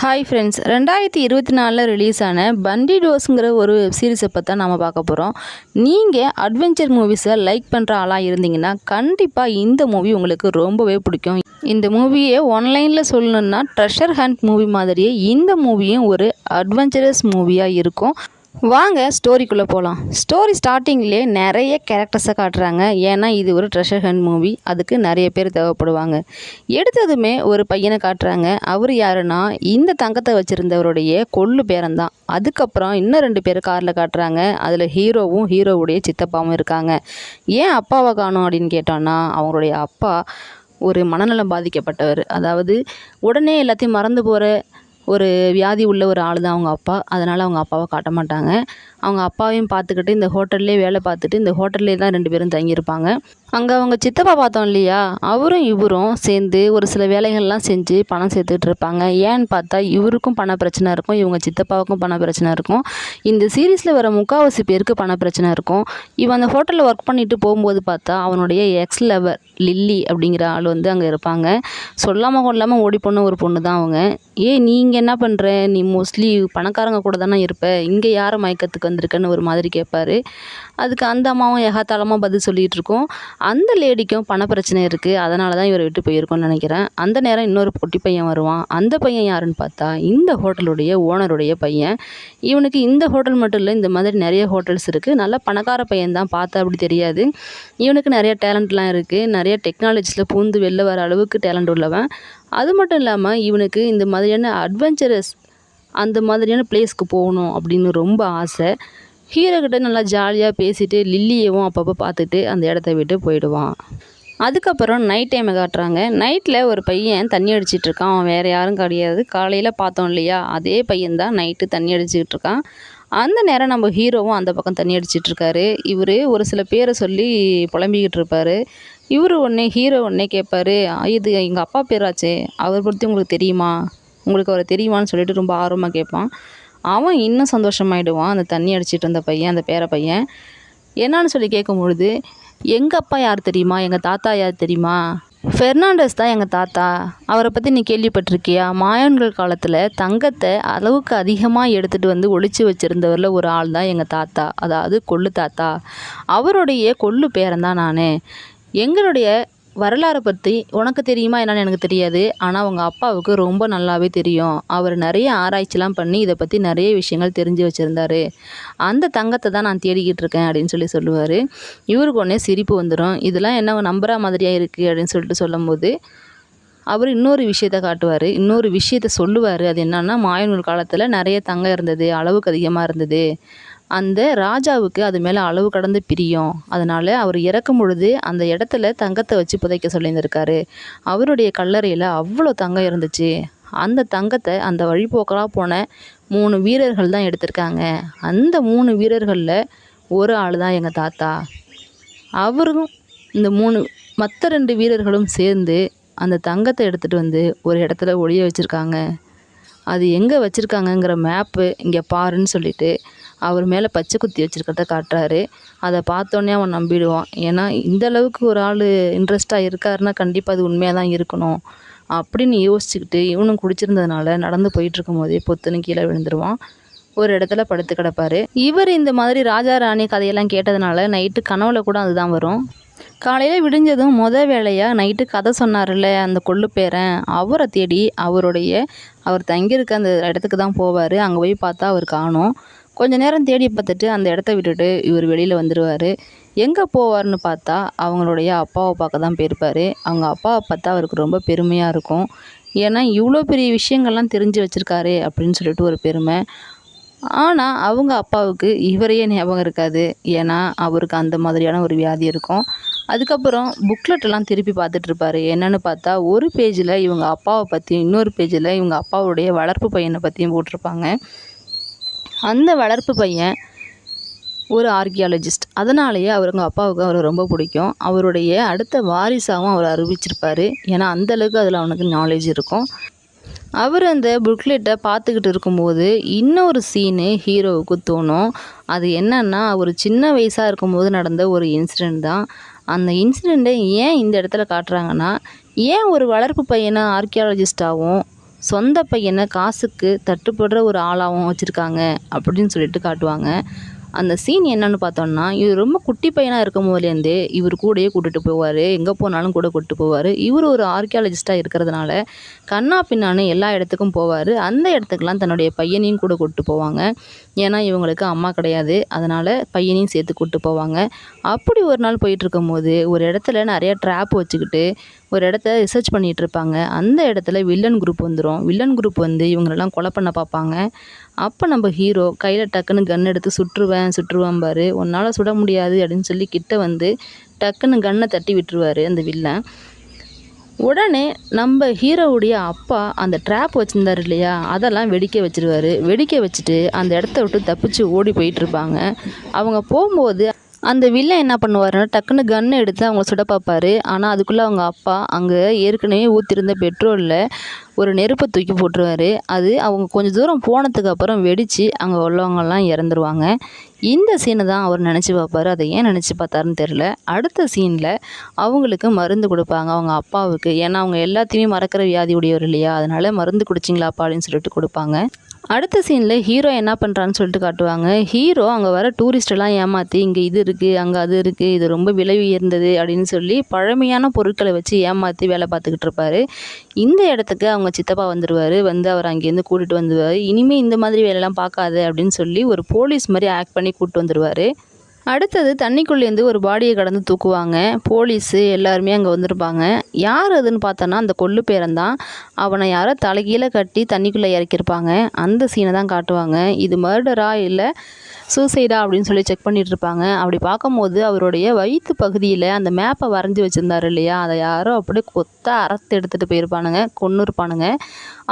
Hi friends, 2024 release ஆன பண்டி டோஸ்ங்கிற ஒரு வெப் சீரிஸை பற்றி தான் நம்ம பார்க்க போகிறோம். நீங்கள் அட்வென்ச்சர் மூவிஸை லைக் பண்ணுற ஆளாக இருந்தீங்கன்னா கண்டிப்பாக இந்த மூவி உங்களுக்கு ரொம்பவே பிடிக்கும். இந்த மூவியை ஒன்லைனில் சொல்லணுன்னா ட்ரெஷர் ஹண்ட் மூவி மாதிரியே இந்த மூவியும் ஒரு அட்வென்ச்சரஸ் மூவியாக இருக்கும். வாங்க ஸ்டோரிக்குள்ளே போகலாம். ஸ்டோரி ஸ்டார்டிங்லேயே நிறைய கேரக்டர்ஸை காட்டுறாங்க. ஏன்னா இது ஒரு ட்ரெஷர் ஹண்ட் மூவி, அதுக்கு நிறைய பேர் தேவைப்படுவாங்க. எடுத்ததுமே ஒரு பையனை காட்டுறாங்க. அவர் யாருன்னா இந்த தங்கத்தை வச்சுருந்தவருடைய கொள்ளு பேரன்தான். அதுக்கப்புறம் இன்னும் 2 பேர் காரில் காட்டுறாங்க. அதில் ஹீரோவும் ஹீரோவுடைய சித்தப்பாவும் இருக்காங்க. ஏன் அப்பாவை காணோம் அப்படின்னு கேட்டோன்னா, அவங்களுடைய அப்பா ஒரு மனநலம் பாதிக்கப்பட்டவர். அதாவது உடனே எல்லாத்தையும் மறந்து போகிற ஒரு வியாதி உள்ள ஒரு ஆள் தான் அவங்க அப்பா. அதனால் அவங்க அப்பாவை காட்ட மாட்டாங்க. அவங்க அப்பாவையும் பார்த்துக்கிட்டு இந்த ஹோட்டல்லே வேலை பார்த்துட்டு இந்த ஹோட்டல்லே தான் 2 பேரும் தங்கியிருப்பாங்க. அங்கே அவங்க சித்தப்பா பார்த்தோம் இல்லையா, அவரும் இவரும் சேர்ந்து ஒரு சில வேலைகள்லாம் செஞ்சு பணம் சேர்த்துக்கிட்டு இருப்பாங்க. ஏன்னு பார்த்தா இவருக்கும் பண பிரச்சனை இருக்கும், இவங்க சித்தப்பாவுக்கும் பண பிரச்சனை இருக்கும். இந்த சீரீஸில் வர முக்கால்வாசி பேருக்கு பண பிரச்சனை இருக்கும். இவன் அந்த ஹோட்டலில் ஒர்க் பண்ணிட்டு போகும்போது பார்த்தா அவனுடைய எக்ஸ் லவர் லில்லி அப்படிங்கிற ஆள் வந்து அங்கே இருப்பாங்க. சொல்லாமல் கொள்ளாமல் ஓடி போன ஒரு பொண்ணு தான் அவங்க. நீங்கள் என்ன பண்ணுற, நீ மோஸ்ட்லி பணக்காரங்க கூட தானே இருப்ப, இங்கே யாரை மயக்கத்துக்கு வந்திருக்கன்னு ஒரு மாதிரி கேட்பாரு. அதுக்கு அந்த அம்மாவும் எகாத்தாளமாக பதில் சொல்லிகிட்டு இருக்கோம். அந்த லேடிக்கும் பண பிரச்சனை இருக்குது, அதனால தான் இவரை விட்டு போயிருக்கோன்னு நினைக்கிறேன். அந்த நேரம் இன்னொரு பொட்டி பையன் வருவான். அந்த பையன் யாருன்னு பார்த்தா இந்த ஹோட்டலுடைய ஓனருடைய பையன். இவனுக்கு இந்த ஹோட்டல் மட்டும் இல்லை, இந்த மாதிரி நிறைய ஹோட்டல்ஸ் இருக்குது. நல்ல பணக்கார பையன் தான், பார்த்தா அப்படி தெரியாது. இவனுக்கு நிறைய டேலண்ட்லாம் இருக்குது. நிறைய டெக்னாலஜிஸில் பூந்து வெளில வர அளவுக்கு டேலண்ட் உள்ளவன். அது மட்டும் இல்லாமல் இவனுக்கு இந்த மாதிரியான அட்வென்ச்சரஸ் அந்த மாதிரியான பிளேஸ்க்கு போகணும் அப்படின்னு ரொம்ப ஆசை. ஹீரோக்கிட்ட நல்லா ஜாலியாக பேசிட்டு லில்லியவும் அப்பப்போ பார்த்துட்டு அந்த இடத்த விட்டு போயிடுவான். அதுக்கப்புறம் நைட் டைமை காட்டுறாங்க. நைட்டில் ஒரு பையன் தண்ணி அடிச்சிட்டு இருக்கான். அவன் வேறு யாரும் கிடையாது, காலையில் பார்த்தோம் இல்லையா அதே பையன்தான் நைட்டு தண்ணி அடிச்சுக்கிட்டு இருக்கான். அந்த நேரம் நம்ம ஹீரோவும் அந்த பக்கம் தண்ணி அடிச்சிட்ருக்காரு. இவர் ஒரு சில பேரை சொல்லி புலம்பிக்கிட்டு இருப்பார். ஹீரோ உடனே கேட்பாரு, இது எங்கள் அப்பா பேராச்சே, அவர் பற்றி உங்களுக்கு தெரியுமா, உங்களுக்கு அவரை தெரியுமான்னு சொல்லிட்டு ரொம்ப ஆர்வமாக கேட்பான். அவன் இன்னும் சந்தோஷமாயிடுவான். அந்த தண்ணி அடிச்சிட்டு இருந்த பையன், அந்த பேர பையன் என்னான்னு சொல்லி கேட்கும்பொழுது, எங்கள் அப்பா யார் தெரியுமா, எங்கள் தாத்தா யார் தெரியுமா, ஃபெர்னாண்டஸ் தான் எங்கள் தாத்தா. அவரை பற்றி நீ கேள்விப்பட்டிருக்கியா, மாயன்கள் காலத்தில் தங்கத்தை அளவுக்கு அதிகமாக எடுத்துகிட்டு வந்து ஒளிச்சு வச்சுருந்தவரில் ஒரு ஆள் தான் எங்கள் தாத்தா, அதாவது கொள்ளு தாத்தா. அவருடைய கொள்ளு பேரன் தான் நான். எங்களுடைய வரலாறை பற்றி உனக்கு தெரியுமா என்னன்னு எனக்கு தெரியாது, ஆனால் அவங்க அப்பாவுக்கு ரொம்ப நல்லாவே தெரியும். அவர் நிறைய ஆராய்ச்சிலாம் பண்ணி இதை பற்றி நிறைய விஷயங்கள் தெரிஞ்சு வச்சுருந்தாரு. அந்த தங்கத்தை தான் நான் தேடிக்கிட்டு இருக்கேன் அப்படின்னு சொல்லுவார். இவருக்கு உடனே சிரிப்பு வந்துடும். இதெல்லாம் என்ன நம்புற மாதிரியாக இருக்குது அப்படின்னு சொல்லிட்டு சொல்லும்போது அவர் இன்னொரு விஷயத்தை காட்டுவார், இன்னொரு விஷயத்தை சொல்லுவார். அது என்னன்னா, மாயனூர் காலத்தில் நிறைய தங்கம் இருந்தது, அளவுக்கு அதிகமாக இருந்தது. அந்த ராஜாவுக்கு அது மேலே அளவு கடந்து பிரியும். அதனால் அவர் இறக்கும் பொழுது அந்த இடத்துல தங்கத்தை வச்சு புதைக்க சொல்லியிருந்திருக்காரு. அவருடைய கல்லறையில் அவ்வளோ தங்கம் இருந்துச்சு. அந்த தங்கத்தை அந்த வழிபோக்கலாக போன 3 வீரர்கள் தான் எடுத்திருக்காங்க. அந்த 3 வீரர்களில் ஒரு ஆள் தான் எங்கள் தாத்தா. அவரும் இந்த மற்ற 2 வீரர்களும் சேர்ந்து அந்த தங்கத்தை எடுத்துகிட்டு வந்து ஒரு இடத்துல ஒளிய வச்சுருக்காங்க. அது எங்கே வச்சுருக்காங்கங்கிற மேப்பு இங்கே பாருன்னு சொல்லிட்டு அவர் மேலே பச்சை குத்தி வச்சுருக்கிறத காட்டுறாரு. அதை பார்த்தோன்னே அவன் நம்பிடுவான். ஏன்னா இந்த அளவுக்கு ஒரு ஆள் இன்ட்ரெஸ்ட்டாக இருக்காருன்னா கண்டிப்பாக அது உண்மையாக தான் இருக்கணும் அப்படின்னு யோசிச்சுக்கிட்டு இவனும் குடிச்சிருந்ததுனால நடந்து போயிட்டுருக்கும் போதே பொத்துன்னு கீழே விழுந்துருவான். ஒரு இடத்துல படுத்து கிடப்பார். இவர் இந்த மாதிரி ராஜா ராணி கதையெல்லாம் கேட்டதுனால நைட்டு கனவுல கூட அதுதான் வரும். காலையில் விடிஞ்சதும் வேலையாக நைட்டு கதை சொன்னார்ல அந்த கொள்ளு பேரன், அவரை தேடி அவர் தங்கியிருக்க அந்த இடத்துக்கு தான் போவார். அங்கே போய் பார்த்தா அவர் காணோம். கொஞ்ச நேரம் தேடி பார்த்துட்டு அந்த இடத்த விட்டுட்டு இவர் வெளியில் வந்துடுவார். எங்கே போவார்னு பார்த்தா அவங்களுடைய அப்பாவை பார்க்க தான் போயிருப்பார். அவங்க அப்பாவை பார்த்தா அவருக்கு ரொம்ப பெருமையாக இருக்கும். ஏன்னா இவ்வளோ பெரிய விஷயங்கள்லாம் தெரிஞ்சு வச்சுருக்காரு அப்படின்னு சொல்லிட்டு ஒரு பெருமை. ஆனால் அவங்க அப்பாவுக்கு இவரையே ஞாபகம் இருக்காது. ஏன்னா அவருக்கு அந்த மாதிரியான ஒரு வியாதி இருக்கும். அதுக்கப்புறம் புக்லெட்டெல்லாம் திருப்பி பார்த்துட்ருப்பாரு. என்னென்னு பார்த்தா ஒரு பேஜில் இவங்க அப்பாவை பற்றியும் இன்னொரு பேஜில் இவங்க அப்பாவுடைய வளர்ப்பு பையனை பற்றியும் போட்டிருப்பாங்க. அந்த வளர்ப்பு பையன் ஒரு ஆர்கியாலஜிஸ்ட். அதனாலேயே அவங்க அப்பாவுக்கு அவரை ரொம்ப பிடிக்கும். அவருடைய அடுத்த வாரிசாகவும் அவர் அறிவிச்சிருப்பார். ஏன்னா அந்தளவுக்கு அதில் அவனுக்கு நாலேஜ் இருக்கும். அவர் அந்த புக்லெட்டை பார்த்துக்கிட்டு இருக்கும்போது இன்னொரு சீனு ஹீரோவுக்கு தோணும். அது என்னன்னா, அவர் சின்ன வயசாக இருக்கும்போது நடந்த ஒரு இன்சிடெண்ட் தான். அந்த இன்சிடெண்ட்டை ஏன் இந்த இடத்துல காட்டுறாங்கன்னா, ஏன் ஒரு வளர்ப்பு பையனை ஆர்கியாலஜிஸ்டாகவும் சொந்த பையனை காசுக்கு தட்டுப்படுற ஒரு ஆளாகவும் வச்சுருக்காங்க அப்படின்னு சொல்லிட்டு காட்டுவாங்க. அந்த சீன் என்னன்னு பார்த்தோம்னா, இவர் ரொம்ப குட்டி பையனாக இருக்கும் போதுலேருந்தே இவர் கூடயே கூட்டிகிட்டு போவார், எங்கே போனாலும் கூட கூட்டிட்டு போவார். இவர் ஒரு ஆர்கியாலஜிஸ்ட்டாக இருக்கிறதுனால கண்ணா பின்னான்னு எல்லா இடத்துக்கும் போவார். அந்த இடத்துக்கெல்லாம் தன்னுடைய பையனையும் கூட கூப்பிட்டு போவாங்க. ஏன்னா இவங்களுக்கு அம்மா கிடையாது, அதனால் பையனையும் சேர்த்து கூப்பிட்டு போவாங்க. அப்படி ஒரு நாள் போயிட்டுருக்கும்போது ஒரு இடத்துல நிறைய ட்ராப் வச்சுக்கிட்டு ஒரு இடத்த ரிசர்ச் பண்ணிகிட்டு இருப்பாங்க. அந்த இடத்துல வில்லன் குரூப் வந்துடும். வில்லன் குரூப் வந்து இவங்களெல்லாம் கொலை பண்ண பார்ப்பாங்க. அப்போ நம்ம ஹீரோ கையில் டக்குன்னு கன் எடுத்து சுட்டுருவேன் பாரு, உன்னால் சுட முடியாது அப்படின்னு சொல்லி கிட்ட வந்து டக்குன்னு கன்னை தட்டி விட்டுருவார் அந்த வில்லன். உடனே நம்ம ஹீரோவுடைய அப்பா அந்த ட்ராப் வச்சுருந்தார் இல்லையா, அதெல்லாம் வெடிக்க வச்சிருவார். வெடிக்க வச்சுட்டு அந்த இடத்த விட்டு தப்பிச்சு ஓடி போயிட்டுருப்பாங்க. அவங்க போகும்போது அந்த வில்லன் என்ன பண்ணுவாருன்னா டக்குன்னு கன் எடுத்து அவங்க சுட பார்ப்பாரு. ஆனால் அதுக்குள்ளே அவங்க அப்பா அங்கே ஏற்கனவே ஊற்றிருந்த பெட்ரோலில் ஒரு நெருப்பை தூக்கி போட்டுருவார். அது அவங்க கொஞ்சம் தூரம் போனதுக்கு அப்புறம் வெடித்து அங்கே உள்ளவங்கெல்லாம் இறந்துருவாங்க. இந்த சீனை தான் அவர் நினச்சி பார்ப்பாரு. அதை ஏன் நினச்சி பார்த்தாருன்னு தெரில. அடுத்த சீனில் அவங்களுக்கு மருந்து கொடுப்பாங்க அவங்க அப்பாவுக்கு. ஏன்னா அவங்க எல்லாத்தையுமே மறக்கிற வியாதி உடையவர் இல்லையா, அதனால் மருந்து குடிச்சிங்களாப்பா அப்படின்னு சொல்லிட்டு கொடுப்பாங்க. அடுத்த சீனில் ஹீரோ என்ன பண்ணுறான்னு சொல்லிட்டு காட்டுவாங்க. ஹீரோ அங்கே வர டூரிஸ்டெல்லாம் ஏமாற்றி இங்கே இது இருக்குது, அங்கே அது இருக்குது, இது ரொம்ப விலை உயர்ந்தது அப்படின்னு சொல்லி பழமையான பொருட்களை வச்சு ஏமாற்றி வேலை பார்த்துக்கிட்டு இருப்பார். இந்த இடத்துக்கு அவங்க சித்தப்பா வந்துடுவார். வந்து அவர் அங்கேருந்து கூட்டிகிட்டு வந்துடுவார். இனிமேல் இந்த மாதிரி வேலையெல்லாம் பார்க்காத அப்படின்னு சொல்லி ஒரு போலீஸ் மாதிரி ஆக்ட் பண்ணி கூப்பிட்டு வந்துடுவார். அடுத்தது தண்ணிக்குள்ளேருந்து ஒரு பாடியை கடந்து தூக்குவாங்க. போலீஸு எல்லாருமே அங்கே வந்திருப்பாங்க. யார் அதுன்னு பார்த்தோன்னா அந்த கொள்ளு பேரன் தான். அவனை யாரோ தலைகீழ கட்டி தண்ணிக்குள்ளே இறக்கியிருப்பாங்க. அந்த சீனை தான் காட்டுவாங்க. இது மர்டரா இல்லை சூசைடா அப்படின்னு சொல்லி செக் பண்ணிகிட்டு இருப்பாங்க. அப்படி பார்க்கும்போது அவருடைய வயிற்று பகுதியில் அந்த மேப்பை வரைஞ்சி வச்சுருந்தாரு இல்லையா, அதை யாரோ அப்படியே அறுத்து எடுத்துகிட்டு போயிருப்பானுங்க, கொன்று இருப்பானுங்க.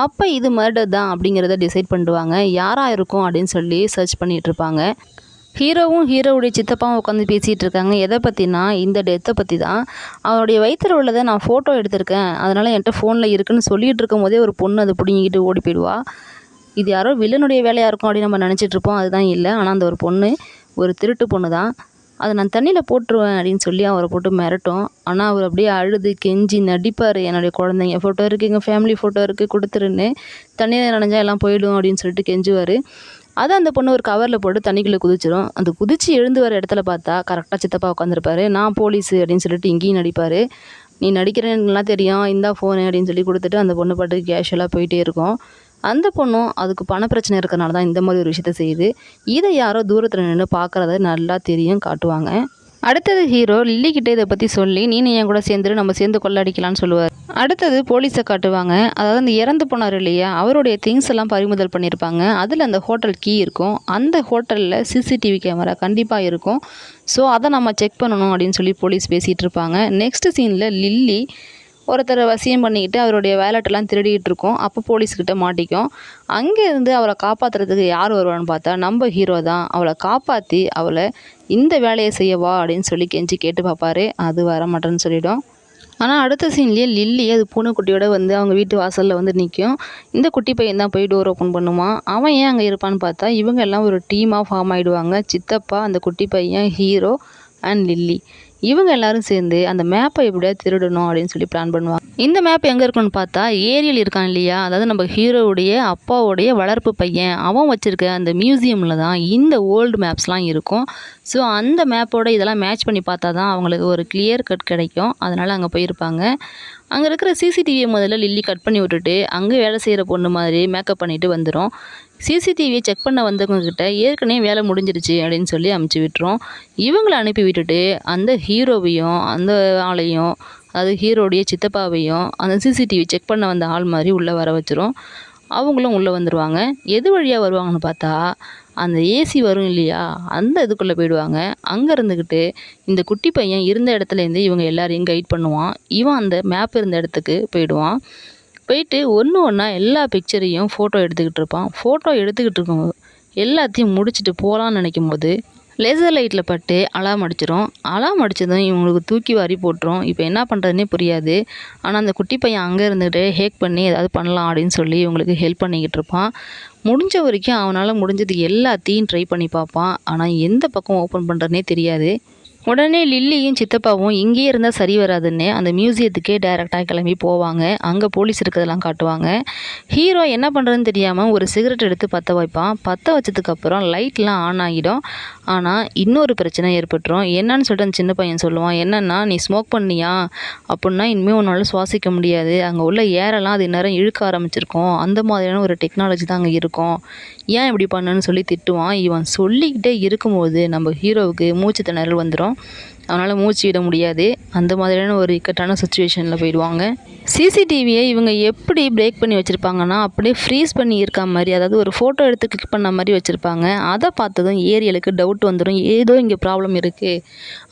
அப்போ இது மர்டர் தான் அப்படிங்கிறத டிசைட் பண்ணிடுவாங்க. யாராக இருக்கும் அப்படின்னு சொல்லி சர்ச் பண்ணிகிட்டு இருப்பாங்க. ஹீரோவும் ஹீரோவுடைய சித்தப்பாவும் உட்காந்து பேசிகிட்டு இருக்காங்க. எதை பற்றினா இந்த டெத்தை பற்றி தான். அவருடைய வயிற்றில் உள்ளதை நான் ஃபோட்டோ எடுத்திருக்கேன், அதனால் என்கிட்ட ஃபோனில் இருக்குன்னு சொல்லிகிட்டு இருக்கும் போதே ஒரு பொண்ணு அதை பிடிங்கிட்டு ஓடி போயிடுவா. இது யாரோ வில்லனுடைய வேலையாக இருக்கும் அப்படின்னு நம்ம நினச்சிட்ருப்போம். அதுதான் இல்லை. ஆனால் அந்த ஒரு பொண்ணு ஒரு திருட்டு பொண்ணு தான். அதை நான் தண்ணியில் போட்டுருவேன் அப்படின்னு சொல்லி அவரை போட்டு மிரட்டும். ஆனால் அவர் அப்படியே அழுது கெஞ்சி நடிப்பார். என்னுடைய குழந்தைங்க ஃபோட்டோ இருக்குது, எங்கள் ஃபேமிலி ஃபோட்டோ இருக்குது, கொடுத்துருன்னு. தண்ணியில் நனைஞ்சா எல்லாம் போயிடும் அப்படின்னு சொல்லிட்டு கெஞ்சுவார். அதை அந்த பொண்ணு ஒரு கவரில் போட்டு தண்ணிக்குள்ளே குதிச்சிடும். அந்த குதிச்சு எழுந்து வர இடத்துல பார்த்தா கரெக்டாக சித்தப்பா உட்காந்துருப்பாரு. நான் போலீஸு அப்படின்னு சொல்லிட்டு இங்கேயும் நடிப்பார். நீ நடிக்கிறேன்னுலாம் தெரியும், இந்தா ஃபோனு அப்படின்னு சொல்லி கொடுத்துட்டு அந்த பொண்ணு பாட்டு கேஷுவலாக போயிட்டே இருக்கும். அந்த பொண்ணும் அதுக்கு பண பிரச்சனை இருக்கிறனால தான் இந்த மாதிரி ஒரு விஷயத்த செய்யுது. இதை யாரோ தூரத்தில் நின்று பார்க்குறத நல்லா தெரியும் காட்டுவாங்க. அடுத்தது ஹீரோ லில்லிக்கிட்ட இதை பற்றி சொல்லி நீனு என் கூட சேர்ந்துரு, நம்ம சேர்ந்து கொள்ளடிக்கலான்னு சொல்லுவார். அடுத்தது போலீஸை காட்டுவாங்க. அதாவது அந்த இறந்து போனார் இல்லையா, அவருடைய திங்ஸ் எல்லாம் பறிமுதல் பண்ணியிருப்பாங்க. அதில் அந்த ஹோட்டல் கீ இருக்கும். அந்த ஹோட்டலில் சிசிடிவி கேமரா கண்டிப்பாக இருக்கும். ஸோ அதை நம்ம செக் பண்ணணும் அப்படின்னு சொல்லி போலீஸ் பேசிகிட்டு இருப்பாங்க. நெக்ஸ்ட் சீனில் லில்லி ஒருத்தரை வசியம் பண்ணிக்கிட்டு அவருடைய வேலட்டெல்லாம் திருடிக்கிட்டு இருக்கோம். அப்போ போலீஸ்கிட்ட மாட்டிக்கும். அங்கேருந்து அவளை காப்பாற்றுறதுக்கு யார் வருவான்னு பார்த்தா நம்ம ஹீரோ தான். அவளை காப்பாற்றி அவளை இந்த வேலையை செய்யவா அப்படின்னு சொல்லி கெஞ்சி கேட்டு பார்ப்பாரு. அது வர மாட்டேன்னு சொல்லிடும். ஆனால் அடுத்த சீன்லேயே லில்லி அது பூனைக்குட்டியோட வந்து அவங்க வீட்டு வாசலில் வந்து நிற்கும். இந்த குட்டி பையன் தான் போய் டோர் ஓப்பன் பண்ணுவான். அவன் ஏன் அங்கே இருப்பான்னு பார்த்தா இவங்க எல்லாம் ஒரு டீமாக ஃபார்ம் ஆகிடுவாங்க. சித்தப்பா, அந்த குட்டி பையன், ஹீரோ அண்ட் லில்லி, இவங்க எல்லாரும் சேர்ந்து அந்த மேப்பை எப்படியாவது திருடணும் அப்படின்னு சொல்லி பிளான் பண்ணுவாங்க. இந்த மேப் எங்கே இருக்குன்னு பார்த்தா ஏரியல் இருக்கான் இல்லையா, அதாவது நம்ம ஹீரோவுடைய அப்பாவுடைய வளர்ப்பு பையன், அவன் வச்சுருக்க அந்த மியூசியமில் தான் இந்த ஓல்டு மேப்ஸ்லாம் இருக்கும். ஸோ அந்த மேப்போட இதெல்லாம் மேட்ச் பண்ணி பார்த்தா தான் அவங்களுக்கு ஒரு கிளியர் கட் கிடைக்கும். அதனால் அங்கே போயிருப்பாங்க. அங்கே இருக்கிற சிசிடிவியை முதல்ல லில்லி கட் பண்ணி விட்டுட்டு அங்கே வேலை செய்கிற பொண்ணு மாதிரி மேக்கப் பண்ணிவிட்டு வந்துடும். சிசிடிவியை செக் பண்ண வந்தவங்கக்கிட்ட ஏற்கனவே வேலை முடிஞ்சிருச்சு அப்படின்னு சொல்லி அமுச்சு விட்டுரும். இவங்களை அனுப்பி விட்டுட்டு அந்த ஹீரோவையும் அந்த ஆளையும், அதாவது ஹீரோடைய சித்தப்பாவையும் அந்த சிசிடிவி செக் பண்ண வந்த ஆள் மாதிரி உள்ளே வர வச்சிரும். அவங்களும் உள்ளே வந்துடுவாங்க. எது வழியாக வருவாங்கன்னு பார்த்தா அந்த ஏசி வரும் இல்லையா, அந்த இதுக்குள்ளே போயிடுவாங்க. அங்கே இருந்துக்கிட்டு இந்த குட்டி பையன் இருந்த இடத்துலேருந்து இவங்க எல்லாரையும் கைட் பண்ணுவான். இவன் அந்த மேப் இருந்த இடத்துக்கு போயிடுவான். போயிட்டு ஒன்று ஒன்றா எல்லா பிக்சரையும் ஃபோட்டோ எடுத்துக்கிட்டு இருப்பான். ஃபோட்டோ எடுத்துக்கிட்டு இருக்கும்போது எல்லாத்தையும் முடிச்சுட்டு போகலான்னு நினைக்கும் போது லேசர் லைட்டில் பட்டு அலாம் அடிச்சிடும். அலாம் அடித்ததும் இவங்களுக்கு தூக்கி வாரி போட்டுரும். இப்போ என்ன பண்ணுறதுனே புரியாது. ஆனால் அந்த குட்டி பையன் அங்கே இருந்துகிட்டு ஹேக் பண்ணி ஏதாவது பண்ணலாம் அப்படின்னு சொல்லி இவங்களுக்கு ஹெல்ப் பண்ணிக்கிட்டு இருப்பான். முடிஞ்ச வரைக்கும் அவனால் முடிஞ்சது எல்லாத்தையும் ட்ரை பண்ணி பார்ப்பான். ஆனால் எந்த பக்கம் ஓப்பன் பண்ணுறதுனே தெரியாது. உடனே லில்லியும் சித்தப்பாவும் இங்கேயே இருந்தால் சரி வராதுன்னு அந்த மியூசியத்துக்கே டைரெக்டாக கிளம்பி போவாங்க. அங்கே போலீஸ் இருக்கிறதெல்லாம் காட்டுவாங்க. ஹீரோ என்ன பண்ணுறதுன்னு தெரியாமல் ஒரு சிகரெட் எடுத்து பற்ற வைப்பான். பற்ற வச்சதுக்கப்புறம் லைட்லாம் ஆன் ஆகிடும். ஆனால் இன்னொரு பிரச்சனை ஏற்பட்டுரும். என்னன்னு சொல்லிட்டு அந்த சின்ன பையன் சொல்லுவான். என்னென்னா, நீ ஸ்மோக் பண்ணியா அப்படின்னா இனிமேல் உன்னால் சுவாசிக்க முடியாது. அங்கே உள்ள ஏரெல்லாம் அது நேரம் இழுக்க ஆரம்பிச்சிருக்கும். அந்த மாதிரியான ஒரு டெக்னாலஜி தான் அங்கே இருக்கும். ஏன் இப்படி பண்ணுன்னு சொல்லி திட்டுவான். இவன் சொல்லிக்கிட்டே இருக்கும்போது நம்ம ஹீரோவுக்கு மூச்சு திணறல் வந்துடும். அவனால் மூச்சு விட முடியாது. அந்த மாதிரியான ஒரு இக்கட்டான சுச்சுவேஷனில் போயிடுவாங்க. சிசிடிவியை இவங்க எப்படி பிரேக் பண்ணி வச்சுருப்பாங்கன்னா, அப்படியே ஃப்ரீஸ் பண்ணி இருக்க மாதிரி, அதாவது ஒரு ஃபோட்டோ எடுத்து கிளிக் பண்ண மாதிரி வச்சுருப்பாங்க. அதை பார்த்ததும் ஏரியலுக்கு டவுட் வந்துடும். ஏதோ இங்கே ப்ராப்ளம் இருக்குது,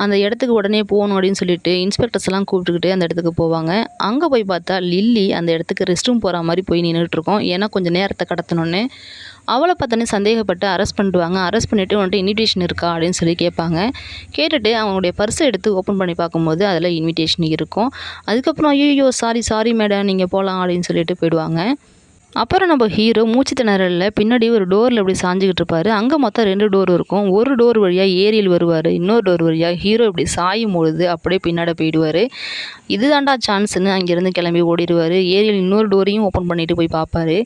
அந்த இடத்துக்கு உடனே போகணும் அப்படின்னு சொல்லிட்டு இன்ஸ்பெக்டர்ஸ் எல்லாம் கூப்பிட்டுக்கிட்டு அந்த இடத்துக்கு போவாங்க. அங்கே போய் பார்த்தா லில்லி அந்த இடத்துக்கு ரெஸ்ட் ரூம் போகிற மாதிரி போய் நின்றுட்டுருக்கோம். ஏன்னா கொஞ்சம் நேரத்தை கடத்தணுன்னு. அவளை பார்த்தோன்னே சந்தேகப்பட்டு அரெஸ்ட் பண்ணிடுவாங்க. அரெஸ்ட் பண்ணிவிட்டு உன்ட்டு இன்விடேஷன் இருக்கா அப்படின்னு சொல்லி கேட்பாங்க. கேட்டுட்டு அவங்களுடைய பர்ஸை எடுத்து ஓப்பன் பண்ணி பார்க்கும்போது அதில் இன்விடேஷன் இருக்கும். அதுக்கப்புறம் ஐயோ சாரி மேடம், நீங்கள் போகலாம் அப்படின்னு சொல்லிட்டு போயிடுவாங்க. அப்புறம் நம்ம ஹீரோ மூச்சு திணறலில் பின்னாடி ஒரு டோரில் இப்படி சாஞ்சிக்கிட்டு இருப்பார். அங்கே மொத்தம் 2 டோர் இருக்கும். ஒரு டோர் வழியாக ஏரியல் வருவார், இன்னொரு டோர் வழியாக ஹீரோ இப்படி சாயும் பொழுது அப்படியே பின்னாடி போயிடுவார். இதுதான்டா சான்ஸ்ன்னு அங்கேருந்து கிளம்பி ஓடிடுவார். ஏரியல் இன்னொரு டோரையும் ஓப்பன் பண்ணிட்டு போய் பார்ப்பாரு.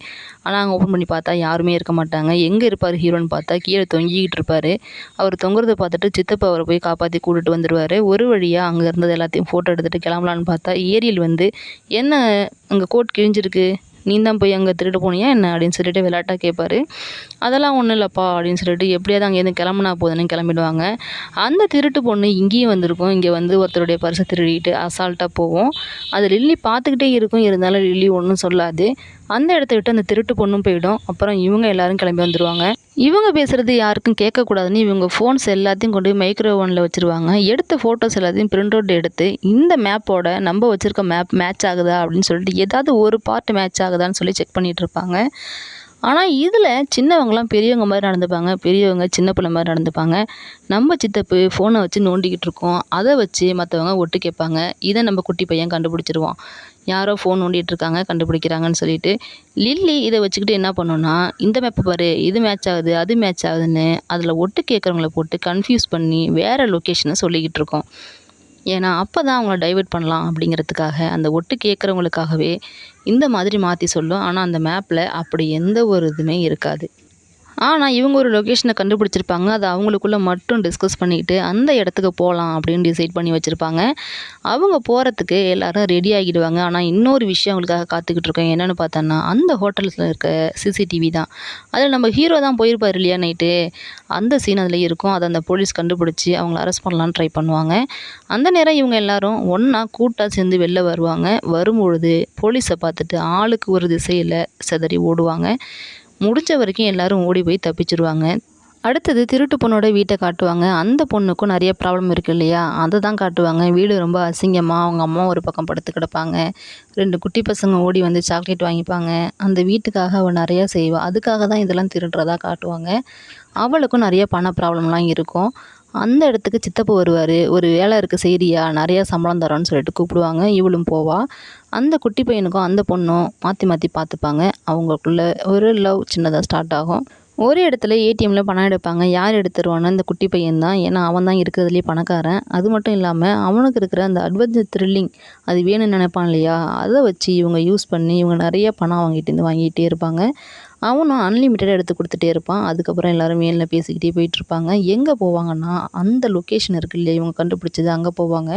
ஆனால் அங்கே ஓப்பன் பண்ணி பார்த்தா யாருமே இருக்க மாட்டாங்க. எங்கே இருப்பார் ஹீரோன்னு பார்த்தா கீழே தொங்கிக்கிட்டு இருப்பார். அவர் தொங்குறதை பார்த்துட்டு சித்தப்பா அவரை போய் காப்பாற்றி கூட்டிட்டு வந்துடுவார். ஒரு வழியாக அங்கே இருந்தது எல்லாத்தையும் ஃபோட்டோ எடுத்துகிட்டு கிளம்பலான்னு பார்த்தா ஏரியல் வந்து, என்ன அங்கே கோட் கிழிஞ்சிருக்கு, நீ தான் போய் அங்கே திருட்டு போனியா என்ன அப்படின்னு சொல்லிட்டு விளையாட்டாக கேட்பாரு. அதெல்லாம் ஒன்றும் இல்லைப்பா அப்படின்னு சொல்லிட்டு எப்படியாவது அங்கேருந்து கிளம்புனா போதுன்னு கிளம்பிடுவாங்க. அந்த திருட்டு பொண்ணு இங்கேயும் வந்திருக்கும். இங்கே வந்து ஒருத்தருடைய பர்ஸை திருடிட்டு அசால்ட்டாக போவோம். அது லில்லி பார்த்துக்கிட்டே இருக்கும். இருந்தாலும் லில்லி ஒன்றும் சொல்லாது. அந்த இடத்த விட்டு அந்த திருட்டு பொண்ணும் போயிடும். அப்புறம் இவங்க எல்லாரும் கிளம்பி வந்துடுவாங்க. இவங்க பேசுகிறது யாருக்கும் கேட்கக்கூடாதுன்னு இவங்க ஃபோன்ஸ் எல்லாத்தையும் கொண்டு போய் மைக்ரோவேவனில் வச்சுருவாங்க. எடுத்த ஃபோட்டோஸ் எல்லாத்தையும் பிரிண்ட் அவுட் எடுத்து இந்த மேப்போட நம்ம வச்சுருக்க மேப் மேட்ச் ஆகுதா அப்படின்னு சொல்லிட்டு ஏதாவது ஒரு பார்ட் மேட்ச் ஆகுதான்னு சொல்லி செக் பண்ணிகிட்டு இருப்பாங்க. ஆனால் இதில் சின்னவங்களாம் பெரியவங்க மாதிரி நடந்துப்பாங்க, பெரியவங்க சின்ன பிள்ளை மாதிரி நடந்துப்பாங்க. நம்ம சித்தப்பு ஃபோனை வச்சு நோண்டிக்கிட்டு இருக்கோம். அதை வச்சு மற்றவங்க ஒட்டு கேட்பாங்க. இதை நம்ம குட்டி பையன் கண்டுபிடிச்சிருவோம். யாரோ ஃபோன் நோண்டிகிட்டு இருக்காங்க, கண்டுபிடிக்கிறாங்கன்னு சொல்லிட்டு. லில்லி இதை வச்சுக்கிட்டு என்ன பண்ணோன்னா, இந்த மேப்பை பாரு, இது மேட்ச் ஆகுது, அது மேட்ச் ஆகுதுன்னு அதில் ஒட்டு கேட்குறவங்கள போட்டு கன்ஃபியூஸ் பண்ணி வேறு லொக்கேஷனை சொல்லிக்கிட்டு இருக்கோம். ஏன்னா அப்போ தான் அவங்கள டைவர்ட் பண்ணலாம் அப்படிங்கிறதுக்காக, அந்த ஒட்டு கேட்குறவங்களுக்காகவே இந்த மாதிரி மாற்றி சொல்லும். ஆனால் அந்த மேப்பில் அப்படி எந்த ஒரு இதுவுமே இருக்காது. ஆனால் இவங்க ஒரு லொக்கேஷனை கண்டுபிடிச்சிருப்பாங்க. அதை அவங்களுக்குள்ளே மட்டும் டிஸ்கஸ் பண்ணிக்கிட்டு அந்த இடத்துக்கு போகலாம் அப்படின்னு டிசைட் பண்ணி வச்சுருப்பாங்க. அவங்க போகிறதுக்கு எல்லோரும் ரெடி ஆகிடுவாங்க. ஆனால் இன்னொரு விஷயம் அவங்களுக்காக காத்துக்கிட்டு இருக்கோம். என்னென்னு பார்த்தோன்னா, அந்த ஹோட்டல்ஸில் இருக்க சிசிடிவி தான். அதில் நம்ம ஹீரோ தான் போயிருப்பார் இல்லையா நைட்டு, அந்த சீன் அதில் இருக்கும். அதை அந்த போலீஸ் கண்டுபிடிச்சி அவங்கள அரெஸ்ட் பண்ணலான்னு ட்ரை பண்ணுவாங்க. அந்த நேரம் இவங்க எல்லோரும் ஒன்றா கூட்டாக சேர்ந்து வெளில வருவாங்க. வரும்பொழுது போலீஸை பார்த்துட்டு ஆளுக்கு ஒரு திசையில் சிதறி ஓடுவாங்க. முடிஞ்ச வரைக்கும் எல்லாரும் ஓடி போய் தப்பிச்சிருவாங்க. அடுத்தது திருட்டு பொண்ணோட வீட்டை காட்டுவாங்க. அந்த பொண்ணுக்கும் நிறைய ப்ராப்ளம் இருக்குது இல்லையா, அதை தான் காட்டுவாங்க. வீடு ரொம்ப அசிங்கமாக அவங்க அம்மா ஒரு பக்கம் படுத்து கிடப்பாங்க. 2 குட்டி பசங்க ஓடி வந்து சாக்லேட் வாங்கிப்பாங்க. அந்த வீட்டுக்காக அவள் நிறையா செய்வாள். அதுக்காக தான் இதெல்லாம் திருடுறதா காட்டுவாங்க. அவளுக்கும் நிறைய பண ப்ராப்ளம்லாம் இருக்கும். அந்த இடத்துக்கு சித்தப்பா வருவார். ஒரு வேலை இருக்குது செய்கிறியா, நிறையா சம்பளம் தரோன்னு சொல்லிட்டு கூப்பிடுவாங்க. இவளும் போவாள். அந்த குட்டி பையனுக்கும் அந்த பொண்ணும் மாற்றி மாற்றி பார்த்துப்பாங்க. அவங்களுக்குள்ள ஒரு லவ் சின்னதாக ஸ்டார்ட் ஆகும். ஒரு இடத்துல ஏடிஎம்மில் பணம் எடுப்பாங்க. யார் எடுத்துருவான்னா இந்த குட்டி பையன் தான். ஏன்னா அவன் தான் இருக்கிறதுலே பணக்காரன். அது மட்டும் இல்லாமல் அவனுக்கு இருக்கிற அந்த அட்வென்ச்சர் த்ரில்லிங் அது வேணும்னு நினைப்பான் இல்லையா, அதை வச்சு இவங்க யூஸ் பண்ணி இவங்க நிறைய பணம் வாங்கிட்டே இருப்பாங்க. அவனும் அன்லிமிட்டடாக எடுத்து கொடுத்துட்டே இருப்பான். அதுக்கப்புறம் எல்லோரும் மேலில் பேசிக்கிட்டே போயிட்டுருப்பாங்க. எங்கே போவாங்கன்னா, அந்த லொக்கேஷன் இருக்குது இல்லையா இவங்க கண்டுபிடிச்சது, அங்கே போவாங்க.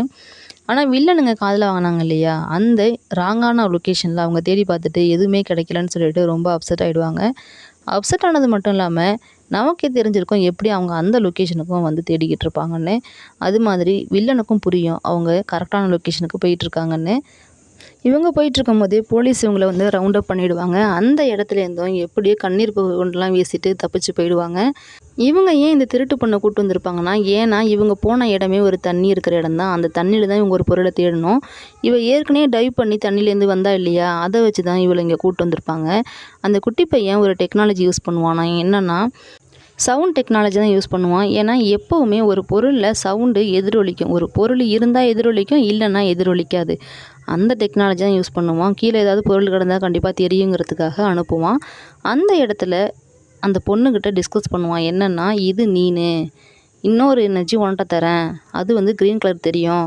ஆனால் வில்லனுங்க காதில் வாங்கினாங்க இல்லையா, அந்த ராங்கான லொக்கேஷனில் அவங்க தேடி பார்த்துட்டு எதுவுமே கிடைக்கலன்னு சொல்லிட்டு ரொம்ப அப்செட் ஆகிடுவாங்க. அப்செட் ஆனது மட்டும் இல்லாமல் நமக்கே தெரிஞ்சிருக்கும் எப்படி அவங்க அந்த லொக்கேஷனுக்கும் வந்து தேடிக்கிட்டு இருப்பாங்கன்னு. அது மாதிரி வில்லனுக்கும் புரியும் அவங்க கரெக்டான லொக்கேஷனுக்கு போயிட்டுருக்காங்கன்னு. இவங்க போயிட்டுருக்கும் போதே போலீஸ் இவங்களை வந்து ரவுண்ட் அப் பண்ணிவிடுவாங்க. அந்த இடத்துலேருந்தும் எப்படியோ கண்ணீர் கொண்டுலாம் வீசிட்டு தப்பிச்சு போயிடுவாங்க. இவங்க ஏன் இந்த திருட்டு பொண்ணை கூட்டு வந்திருப்பாங்கன்னா, ஏன்னா இவங்க போன இடமே ஒரு தண்ணி இருக்கிற இடம் தான். அந்த தண்ணியில் தான் இவங்க ஒரு பொருளை தேடணும். இவ ஏற்கனவே டைவ் பண்ணி தண்ணியிலேருந்து வந்தா இல்லையா, அதை வச்சு தான் இவளை இங்கே கூட்டு வந்திருப்பாங்க. அந்த குட்டி பையன் ஒரு டெக்னாலஜி யூஸ் பண்ணுவானா, என்னென்னா சவுண்ட் டெக்னாலஜி தான் யூஸ் பண்ணுவான். ஏன்னா எப்போவுமே ஒரு பொருளில் சவுண்டு எதிரொலிக்கும். ஒரு பொருள் இருந்தால் எதிரொலிக்கும், இல்லைன்னா எதிரொலிக்காது. அந்த டெக்னாலஜி தான் யூஸ் பண்ணுவான். கீழே ஏதாவது பொருள் கிடந்தால் கண்டிப்பாக தெரியுங்கிறதுக்காக அனுப்புவான். அந்த இடத்துல அந்த பொண்ணுக்கிட்ட டிஸ்கஸ் பண்ணுவான். என்னென்னா, இது நீனு, இன்னொரு எனர்ஜி உன்கிட்ட தரேன், அது வந்து க்ரீன் கலர் தெரியும்,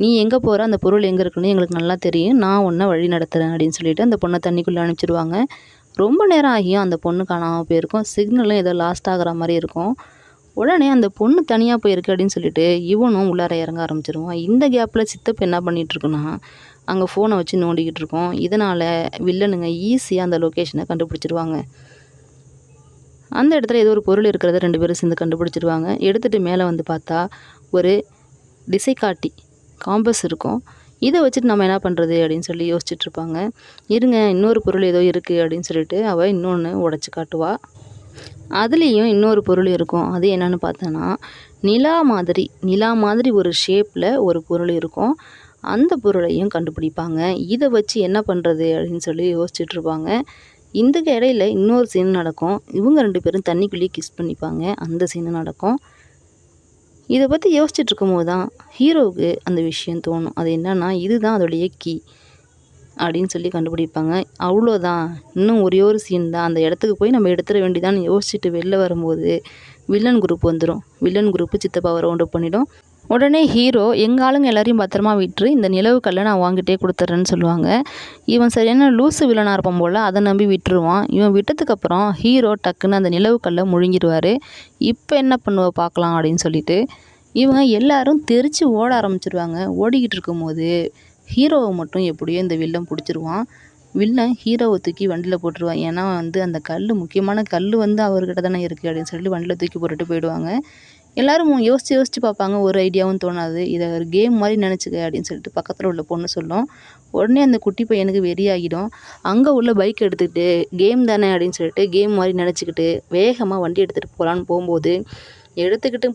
நீ எங்கே போகிற, அந்த பொருள் எங்கே இருக்குன்னு எங்களுக்கு நல்லா தெரியும், நான் உன்னை வழி நடத்துகிறேன் அப்படின்னு சொல்லிட்டு அந்த பொண்ணை தண்ணிக்குள்ளே அனுப்பிச்சிடுவாங்க. ரொம்ப நேரம் ஆகியும் அந்த பொண்ணு காணாமல் போயிருக்கும். சிக்னலும் ஏதோ லாஸ்ட் ஆகிற மாதிரி இருக்கும். உடனே அந்த பொண்ணு தனியாக போயிருக்கு அப்படின்னு சொல்லிட்டு இவனும் உள்ளார இறங்க ஆரம்பிச்சிருவான். இந்த கேப்பில் சித்தப்பு என்ன பண்ணிகிட்ருக்குன்னா அங்கே ஃபோனை வச்சு நோண்டிக்கிட்டு இருக்கோம். இதனால் வில்லனுங்க ஈஸியாக அந்த லொக்கேஷனை கண்டுபிடிச்சிருவாங்க. அந்த இடத்துல ஏதோ ஒரு பொருள் இருக்கிறத 2 பேரும் சேர்ந்து கண்டுபிடிச்சிருவாங்க. எடுத்துகிட்டு மேலே வந்து பார்த்தா ஒரு திசை காட்டி காம்பஸ் இருக்கும். இதை வச்சுட்டு நம்ம என்ன பண்ணுறது அப்படின்னு சொல்லி யோசிச்சுட்ருப்பாங்க. இருங்க, இன்னொரு பொருள் ஏதோ இருக்குது அப்படின்னு சொல்லிட்டு அவள் இன்னொன்று உடச்சி காட்டுவா. அதுலேயும் இன்னொரு பொருள் இருக்கும். அது என்னன்னு பார்த்தோன்னா நிலா மாதிரி ஒரு ஷேப்பில் ஒரு பொருள் இருக்கும். அந்த பொருளையும் கண்டுபிடிப்பாங்க. இதை வச்சு என்ன பண்ணுறது அப்படின்னு சொல்லி யோசிச்சுட்ருப்பாங்க. இந்த இடையில இன்னொரு சீன் நடக்கும். இவங்க 2 பேரும் தண்ணிக்குள்ளேயே கிஸ் பண்ணிப்பாங்க. அந்த சீன் நடக்கும். இதை பற்றி யோசிச்சுட்டு இருக்கும்போது தான் ஹீரோவுக்கு அந்த விஷயம் தோணும். அது என்னன்னா இதுதான் அதோடைய கீ அப்படின்னு சொல்லி கண்டுபிடிப்பாங்க. அவ்வளோதான், இன்னும் ஒரே ஒரு சீன் தான், அந்த இடத்துக்கு போய் நம்ம எடுத்துட வேண்டியதான்னு யோசிச்சுட்டு வெளில வரும்போது வில்லன் குரூப் வந்துடும். வில்லன் குரூப்பு சித்தப்பாவை ரவுண்ட் அப் பண்ணிடும். உடனே ஹீரோ எங்கள் ஆளுங்க எல்லாரையும் பத்திரமா விட்டுரு, இந்த நிலவு கல்லை நான் வாங்கிட்டே கொடுத்துட்றேன்னு சொல்லுவாங்க. இவன் சரியான லூசு வில்லனாக இருப்பான் போல், அதை நம்பி விட்டுருவான். இவன் விட்டதுக்கப்புறம் ஹீரோ டக்குன்னு அந்த நிலவு கல்லை முழுங்கிடுவார். இப்போ என்ன பண்ணுவ பார்க்கலாம் அப்படின்னு சொல்லிட்டு இவங்க எல்லாரும் தெரித்து ஓட ஆரம்பிச்சிருவாங்க. ஓடிக்கிட்டு இருக்கும்போது ஹீரோவை மட்டும் எப்படியோ இந்த வில்லன் பிடிச்சிருவான். வில்லன் ஹீரோவை தூக்கி வண்டியில் போட்டுருவான். ஏன்னா வந்து அந்த கல், முக்கியமான கல் வந்து அவர்கிட்ட தானே இருக்குது அப்படின்னு சொல்லிட்டு வண்டியில் தூக்கி போட்டுட்டு போயிடுவாங்க. எல்லோரும் யோசித்து பார்ப்பாங்க. ஒரு ஐடியாவும் தோணாது. இதை ஒரு கேம் மாதிரி நினச்சிக்க அப்படின்னு சொல்லிட்டு பக்கத்தில் உள்ள பொண்ணு சொல்லும். உடனே அந்த குட்டி பையனுக்கு வெறியாகிடும். அங்கே உள்ள பைக் எடுத்துக்கிட்டு கேம் தானே அப்படின்னு சொல்லிட்டு கேம் மாதிரி நினச்சிக்கிட்டு வேகமாக வண்டி எடுத்துகிட்டு போகலான்னு